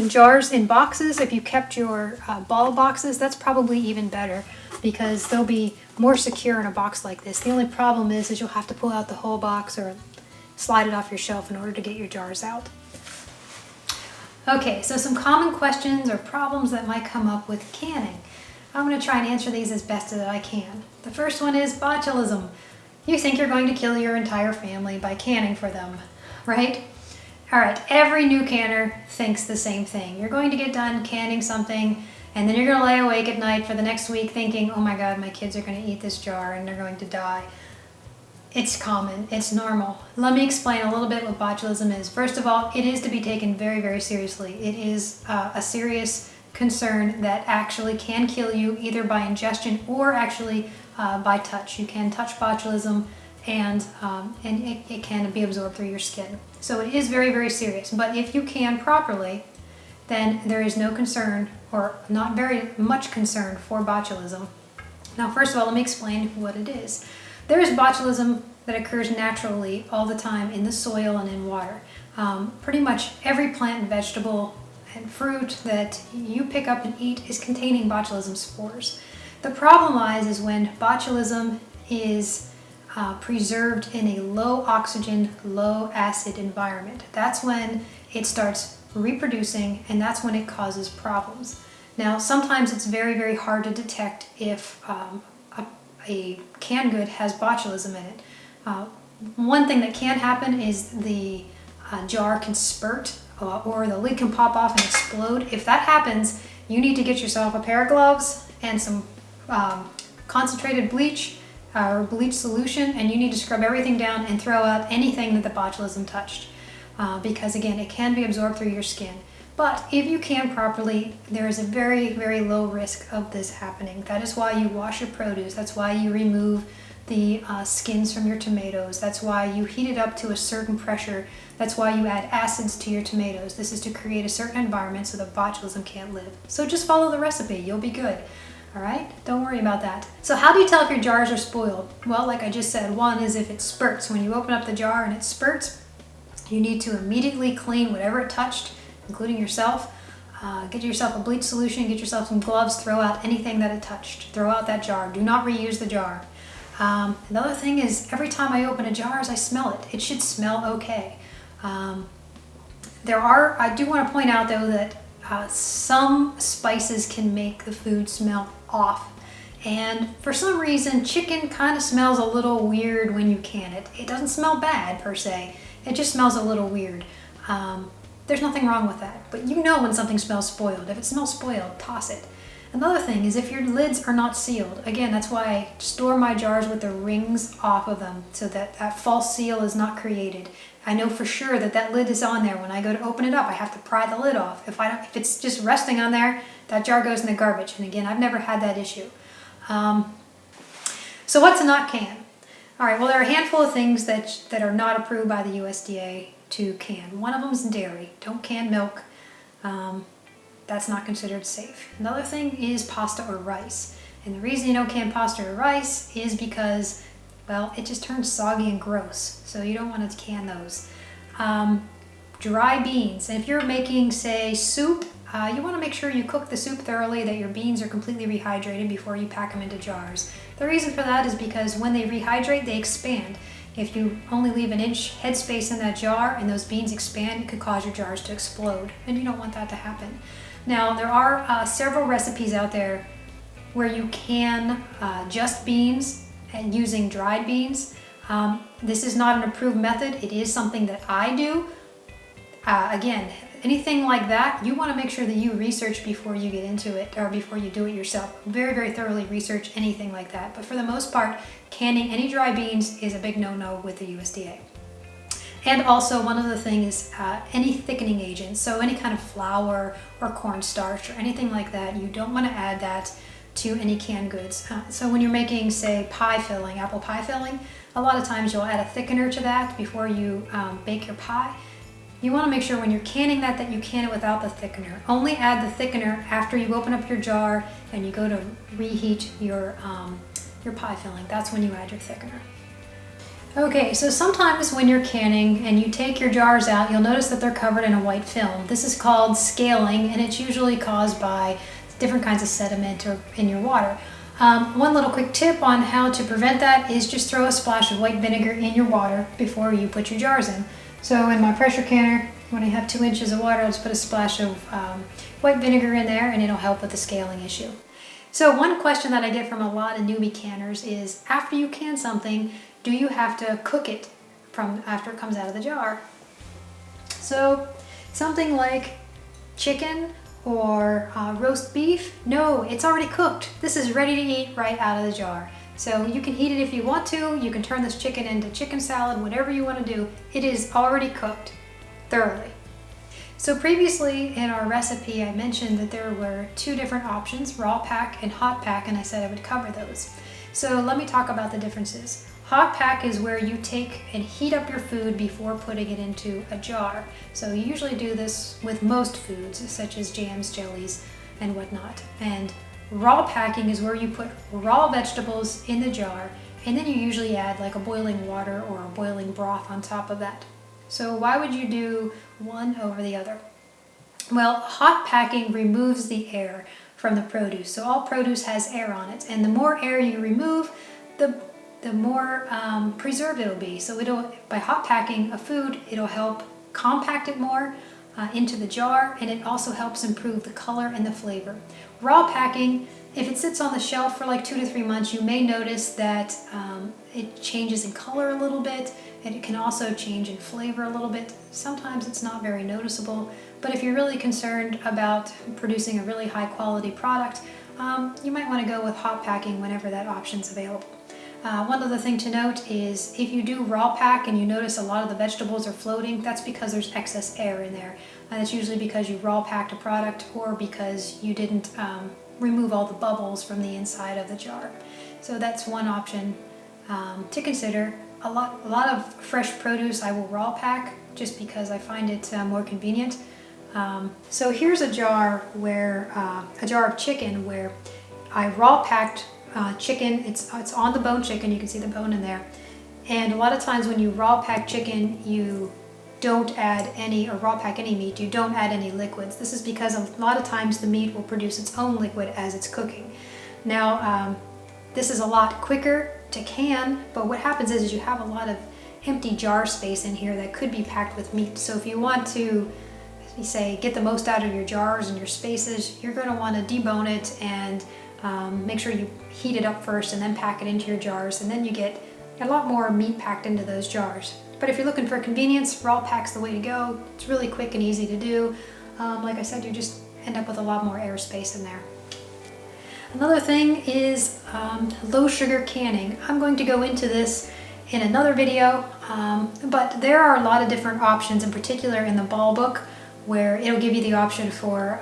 jars in boxes, if you kept your ball boxes, that's probably even better because they'll be more secure in a box like this. The only problem is you'll have to pull out the whole box or slide it off your shelf in order to get your jars out. Okay, so some common questions or problems that might come up with canning. I'm going to try and answer these as best as I can. The first one is botulism. You think you're going to kill your entire family by canning for them, right? All right, every new canner thinks the same thing. You're going to get done canning something, and then you're going to lay awake at night for the next week thinking, oh my God, my kids are going to eat this jar and they're going to die. It's common, it's normal. Let me explain a little bit what botulism is. First of all, it is to be taken very, very seriously. It is a serious concern that actually can kill you either by ingestion or actually by touch. You can touch botulism and it can be absorbed through your skin. So it is very, very serious. But if you can properly, then there is no concern or not very much concern for botulism. Now, first of all, let me explain what it is. There is botulism that occurs naturally all the time in the soil and in water. Pretty much every plant and vegetable and fruit that you pick up and eat is containing botulism spores. The problem lies is when botulism is preserved in a low oxygen, low acid environment. That's when it starts reproducing, and that's when it causes problems. Now, sometimes it's very, very hard to detect if a canned good has botulism in it. One thing that can happen is the jar can spurt or the lid can pop off and explode. If that happens, you need to get yourself a pair of gloves and some concentrated bleach or bleach solution, and you need to scrub everything down and throw out anything that the botulism touched. Because again, it can be absorbed through your skin. But if you can properly, there is a very, very low risk of this happening. That is why you wash your produce. That's why you remove the skins from your tomatoes. That's why you heat it up to a certain pressure. That's why you add acids to your tomatoes. This is to create a certain environment so the botulism can't live. So just follow the recipe, you'll be good. All right, don't worry about that. So how do you tell if your jars are spoiled? Well, like I just said, one is if it spurts. When you open up the jar and it spurts, you need to immediately clean whatever it touched, including yourself. Get yourself a bleach solution, get yourself some gloves, throw out anything that it touched. Throw out that jar, do not reuse the jar. Another thing is every time I open a jar, I smell it. It should smell okay. I do want to point out though that some spices can make the food smell off. And for some reason, chicken kind of smells a little weird when you can it. It doesn't smell bad per se. It just smells a little weird. There's nothing wrong with that. But you know when something smells spoiled. If it smells spoiled, toss it. Another thing is if your lids are not sealed. Again, that's why I store my jars with the rings off of them so that that false seal is not created. I know for sure that that lid is on there. When I go to open it up, I have to pry the lid off. If it's just resting on there, that jar goes in the garbage. And again, I've never had that issue. So what to not can? All right, well, there are a handful of things that are not approved by the USDA to can. One of them is dairy. Don't can milk. That's not considered safe. Another thing is pasta or rice. And the reason you don't can pasta or rice is because, well, it just turns soggy and gross. So you don't want to can those. Dry beans. And if you're making, say, soup, you want to make sure you cook the soup thoroughly, that your beans are completely rehydrated before you pack them into jars. The reason for that is because when they rehydrate, they expand. If you only leave an inch headspace in that jar and those beans expand, it could cause your jars to explode, and you don't want that to happen. Now, there are several recipes out there where you can just beans and using dried beans. This is not an approved method. It is something that I do. Again, anything like that, you want to make sure that you research before you get into it or before you do it yourself. Very, very thoroughly research anything like that. But for the most part, canning any dry beans is a big no-no with the USDA. And also one other thing is any thickening agent. So any kind of flour or cornstarch or anything like that, you don't want to add that to any canned goods. So when you're making, say, pie filling, apple pie filling, a lot of times you'll add a thickener to that before you bake your pie. You want to make sure when you're canning that you can it without the thickener. Only add the thickener after you open up your jar and you go to reheat your pie filling. That's when you add your thickener. Okay, so sometimes when you're canning and you take your jars out, you'll notice that they're covered in a white film. This is called scaling, and it's usually caused by different kinds of sediment or in your water. One little quick tip on how to prevent that is just throw a splash of white vinegar in your water before you put your jars in. So in my pressure canner, when I have 2 inches of water, I'll just put a splash of white vinegar in there and it'll help with the scaling issue. So one question that I get from a lot of newbie canners is, after you can something, do you have to cook it from after it comes out of the jar? So something like chicken or roast beef, no, it's already cooked. This is ready to eat right out of the jar. So you can heat it if you want to. You can turn this chicken into chicken salad, whatever you want to do. It is already cooked thoroughly. So previously in our recipe, I mentioned that there were 2 different options, raw pack and hot pack, and I said I would cover those. So let me talk about the differences. Hot pack is where you take and heat up your food before putting it into a jar. So you usually do this with most foods, such as jams, jellies, and whatnot. And raw packing is where you put raw vegetables in the jar, and then you usually add like a boiling water or a boiling broth on top of that. So why would you do one over the other? Well, hot packing removes the air from the produce. So all produce has air on it, and the more air you remove, the more preserved it'll be. So by hot packing a food, it'll help compact it more into the jar, and it also helps improve the color and the flavor. Raw packing If it sits on the shelf for like 2 to 3 months, you may notice that it changes in color a little bit, and it can also change in flavor a little bit. Sometimes it's not very noticeable, but if you're really concerned about producing a really high quality product, you might want to go with hot packing whenever that option's available. One other thing to note is if you do raw pack and you notice a lot of the vegetables are floating, that's because there's excess air in there. And it's usually because you raw packed a product or because you didn't remove all the bubbles from the inside of the jar. So that's one option to consider. A lot of fresh produce I will raw pack just because I find it more convenient. So here's a jar of chicken where I raw packed chicken. It's on the bone chicken. You can see the bone in there. And a lot of times when you raw pack chicken, you don't add any, or raw pack any meat, you don't add any liquids. This is because a lot of times the meat will produce its own liquid as it's cooking. Now, this is a lot quicker to can, but what happens is you have a lot of empty jar space in here that could be packed with meat. So if you want to, say, get the most out of your jars and your spaces, you're going to want to debone it and make sure you heat it up first and then pack it into your jars, and then you get a lot more meat packed into those jars. But if you're looking for convenience, raw pack's the way to go. It's really quick and easy to do. Like I said, you just end up with a lot more airspace in there. Another thing is low sugar canning. I'm going to go into this in another video, but there are a lot of different options, in particular in the ball book, where it'll give you the option for,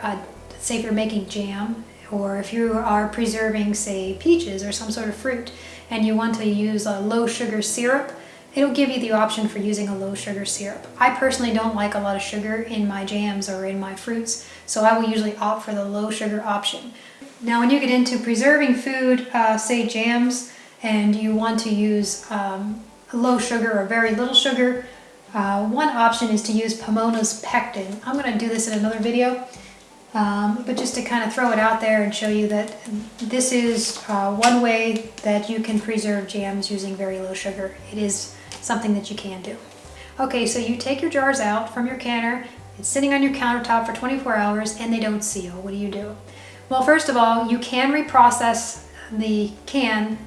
say if you're making jam, or if you are preserving, say, peaches or some sort of fruit, and you want to use a low sugar syrup, it'll give you the option for using a low sugar syrup. I personally don't like a lot of sugar in my jams or in my fruits, so I will usually opt for the low sugar option. Now when you get into preserving food, say jams, and you want to use low sugar or very little sugar, one option is to use Pomona's pectin. I'm going to do this in another video, but just to kind of throw it out there and show you that this is one way that you can preserve jams using very low sugar. It is something that you can do. Okay, so you take your jars out from your canner, it's sitting on your countertop for 24 hours and they don't seal. What do? Well, first of all, you can reprocess the can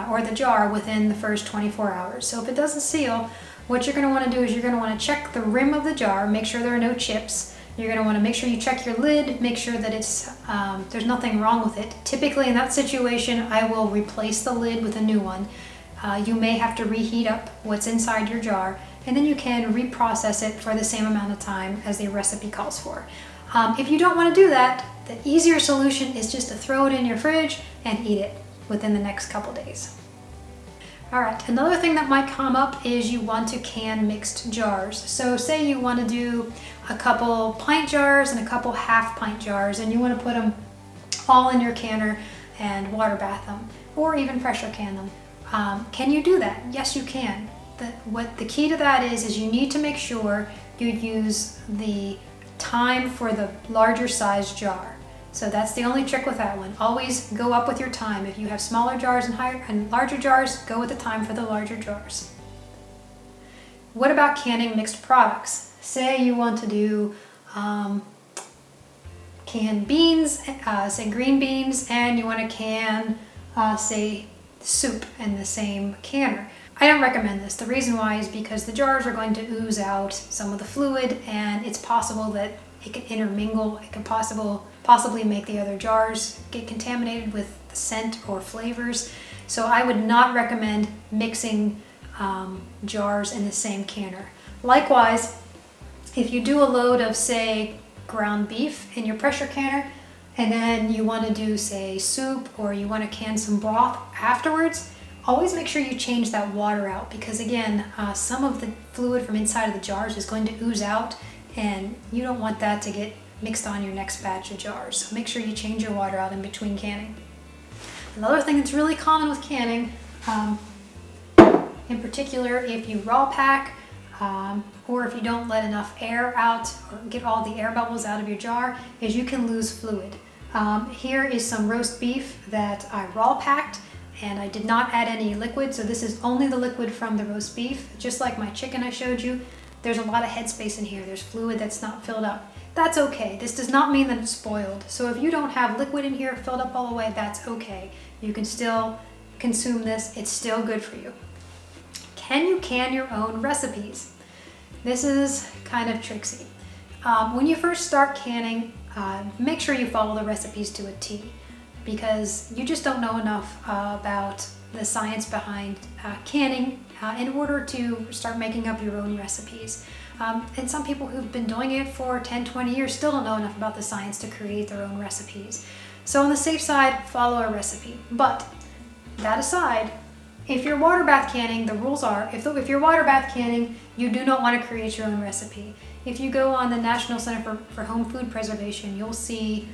or the jar within the first 24 hours. So if it doesn't seal, what you're going to want to do is you're going to want to check the rim of the jar, make sure there are no chips. You're going to want to make sure you check your lid, make sure that it's there's nothing wrong with it. Typically in that situation, I will replace the lid with a new one. You may have to reheat up what's inside your jar, and then you can reprocess it for the same amount of time as the recipe calls for. If you don't want to do that, the easier solution is just to throw it in your fridge and eat it within the next couple days. Alright, another thing that might come up is you want to can mixed jars. So say you want to do a couple pint jars and a couple half pint jars, and you want to put them all in your canner and water bath them, or even pressure can them. Can you do that? Yes, you can. The key to that is you need to make sure you use the time for the larger size jar. So that's the only trick with that one. Always go up with your time. If you have smaller jars and larger jars, go with the time for the larger jars. What about canning mixed products? Say you want to do canned beans, say green beans, and you want to can, say, soup in the same canner. I don't recommend this. The reason why is because the jars are going to ooze out some of the fluid, and it's possible that it can intermingle. It can possibly make the other jars get contaminated with the scent or flavors. So I would not recommend mixing jars in the same canner. Likewise, if you do a load of, say, ground beef in your pressure canner, and then you want to do, say, soup, or you want to can some broth afterwards, always make sure you change that water out, because again, some of the fluid from inside of the jars is going to ooze out, and you don't want that to get mixed on your next batch of jars. So make sure you change your water out in between canning. Another thing that's really common with canning, in particular if you raw pack, or if you don't let enough air out or get all the air bubbles out of your jar, is you can lose fluid. Here is some roast beef that I raw packed, and I did not add any liquid, so this is only the liquid from the roast beef, just like my chicken I showed you. there's a lot of headspace in here, there's fluid that's not filled up. That's okay. This does not mean that it's spoiled. So if you don't have liquid in here filled up all the way, that's okay. You can still consume this. It's still good for you. Can you can your own recipes? This is kind of tricksy. When you first start canning, make sure you follow the recipes to a T, because you just don't know enough about the science behind canning in order to start making up your own recipes. And some people who've been doing it for 10, 20 years still don't know enough about the science to create their own recipes. So on the safe side, follow a recipe. But that aside, if you're water bath canning, the rules are, if you're water bath canning, you do not want to create your own recipe. If you go on the National Center for Home Food Preservation, you'll see,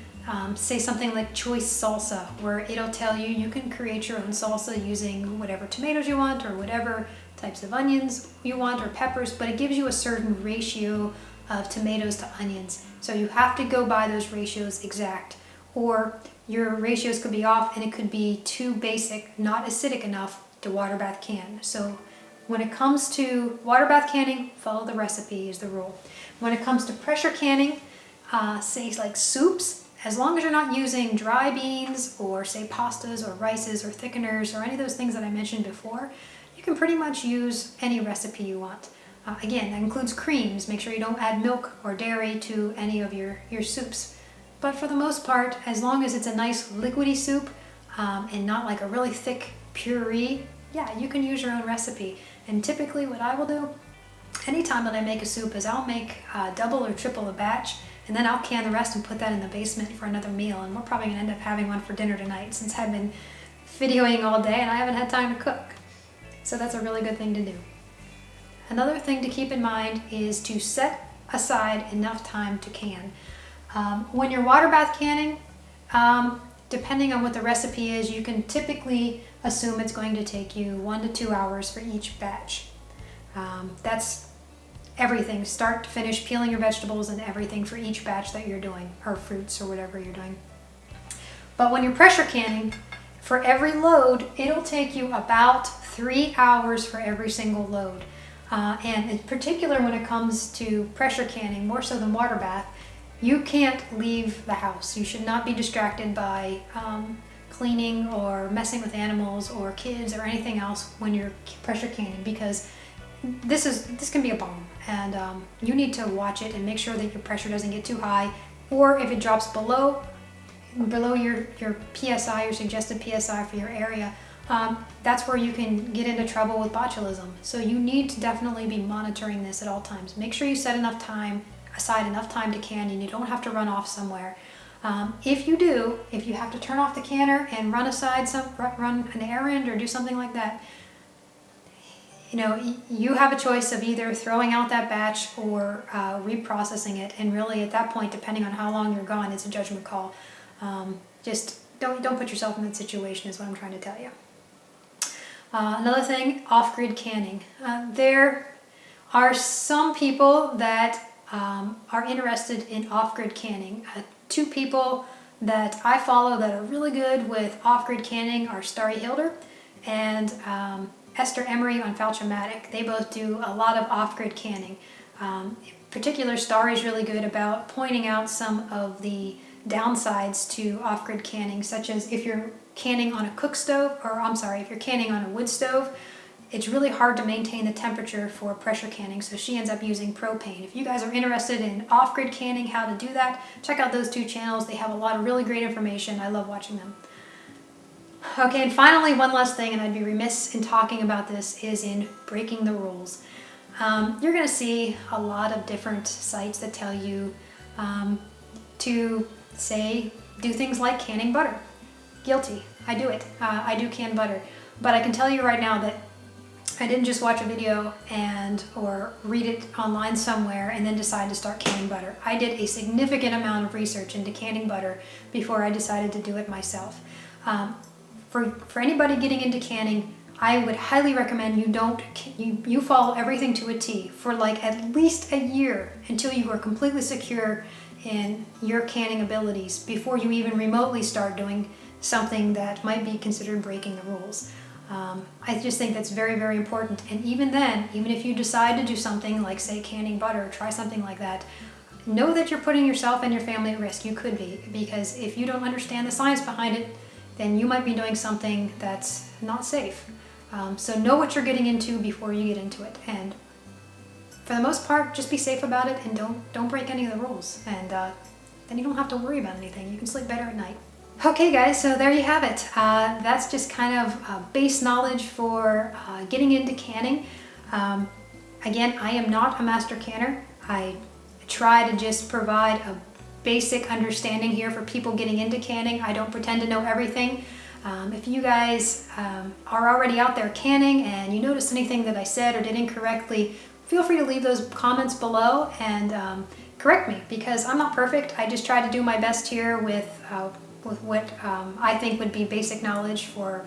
say something like choice salsa, where it'll tell you you can create your own salsa using whatever tomatoes you want or whatever types of onions you want or peppers, but it gives you a certain ratio of tomatoes to onions. So you have to go by those ratios exact, or your ratios could be off and it could be too basic, not acidic enough to water bath can. So when it comes to water bath canning, follow the recipe is the rule. When it comes to pressure canning, say like soups, as long as you're not using dry beans or say pastas or rices or thickeners or any of those things that I mentioned before, you can pretty much use any recipe you want. Again, that includes creams. Make sure you don't add milk or dairy to any of your soups. But for the most part, as long as it's a nice liquidy soup and not like a really thick puree, yeah, you can use your own recipe. And typically what I will do anytime that I make a soup is I'll make double or triple a batch, and then I'll can the rest and put that in the basement for another meal. And we're probably gonna end up having one for dinner tonight, since I've been videoing all day and I haven't had time to cook. So that's a really good thing to do. Another thing to keep in mind is to set aside enough time to can. When you're water bath canning, depending on what the recipe is, you can typically assume it's going to take you 1 to 2 hours for each batch. That's everything, start to finish, peeling your vegetables and everything for each batch that you're doing, or fruits or whatever you're doing. But when you're pressure canning, for every load, it'll take you about 3 hours for every single load. And in particular, when it comes to pressure canning, more so than water bath, you can't leave the house. You should not be distracted by cleaning or messing with animals or kids or anything else when you're pressure canning, because this can be a bomb, and you need to watch it and make sure that your pressure doesn't get too high, or if it drops below your PSI, your suggested PSI for your area, that's where you can get into trouble with botulism. So you need to definitely be monitoring this at all times. Make sure you set aside enough time to can, and you don't have to run off somewhere. If you have to turn off the canner and run an errand or do something like that, you have a choice of either throwing out that batch or reprocessing it. And really, at that point, depending on how long you're gone, it's a judgment call. Just don't put yourself in that situation is what I'm trying to tell you. Another thing, off-grid canning. There are some people that are interested in off-grid canning. 2 people that I follow that are really good with off-grid canning are Starry Hilder and Esther Emery on Falchomatic. They both do a lot of off-grid canning. In particular, Starry's really good about pointing out some of the downsides to off-grid canning, such as if you're canning on a if you're canning on a wood stove, it's really hard to maintain the temperature for pressure canning, so she ends up using propane. If you guys are interested in off-grid canning, how to do that, check out those 2 channels. They have a lot of really great information. I love watching them. Okay, and finally, one last thing, and I'd be remiss in talking about this, is in breaking the rules. You're going to see a lot of different sites that tell you to, say, do things like canning butter. Guilty. I do it. I do can butter. But I can tell you right now that I didn't just watch a video or read it online somewhere and then decide to start canning butter. I did a significant amount of research into canning butter before I decided to do it myself. For anybody getting into canning, I would highly recommend you follow everything to a T for like at least a year until you are completely secure in your canning abilities before you even remotely start doing something that might be considered breaking the rules. I just think that's very, very important. And even then, even if you decide to do something like, say, canning butter, or try something like that, know that you're putting yourself and your family at risk. You could be, because if you don't understand the science behind it, then you might be doing something that's not safe. So know what you're getting into before you get into it. And for the most part, just be safe about it and don't break any of the rules. And then you don't have to worry about anything. You can sleep better at night. Okay guys, so there you have it. That's just kind of base knowledge for getting into canning. Again, I am not a master canner. I try to just provide a basic understanding here for people getting into canning. I don't pretend to know everything. If you guys are already out there canning and you notice anything that I said or did incorrectly, feel free to leave those comments below and correct me, because I'm not perfect. I just try to do my best here with what I think would be basic knowledge for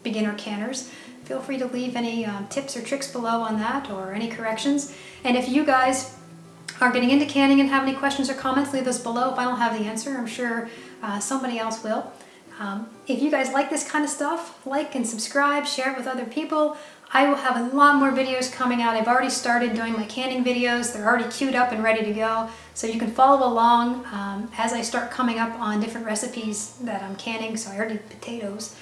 beginner canners. Feel free to leave any tips or tricks below on that, or any corrections. And if you guys are getting into canning and have any questions or comments, leave those below. If I don't have the answer, I'm sure somebody else will. If you guys like this kind of stuff, like and subscribe, share it with other people. I will have a lot more videos coming out. I've already started doing my canning videos. They're already queued up and ready to go. So you can follow along as I start coming up on different recipes that I'm canning. So I already did potatoes.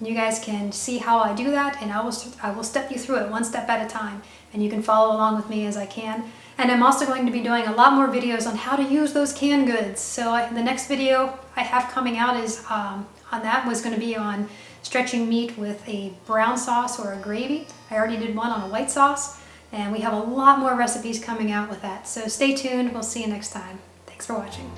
You guys can see how I do that, and I will step you through it one step at a time. And you can follow along with me as I can. And I'm also going to be doing a lot more videos on how to use those canned goods. So the next video I have coming out is on that was going to be on stretching meat with a brown sauce or a gravy. I already did one on a white sauce, and we have a lot more recipes coming out with that. So stay tuned. We'll see you next time. Thanks for watching.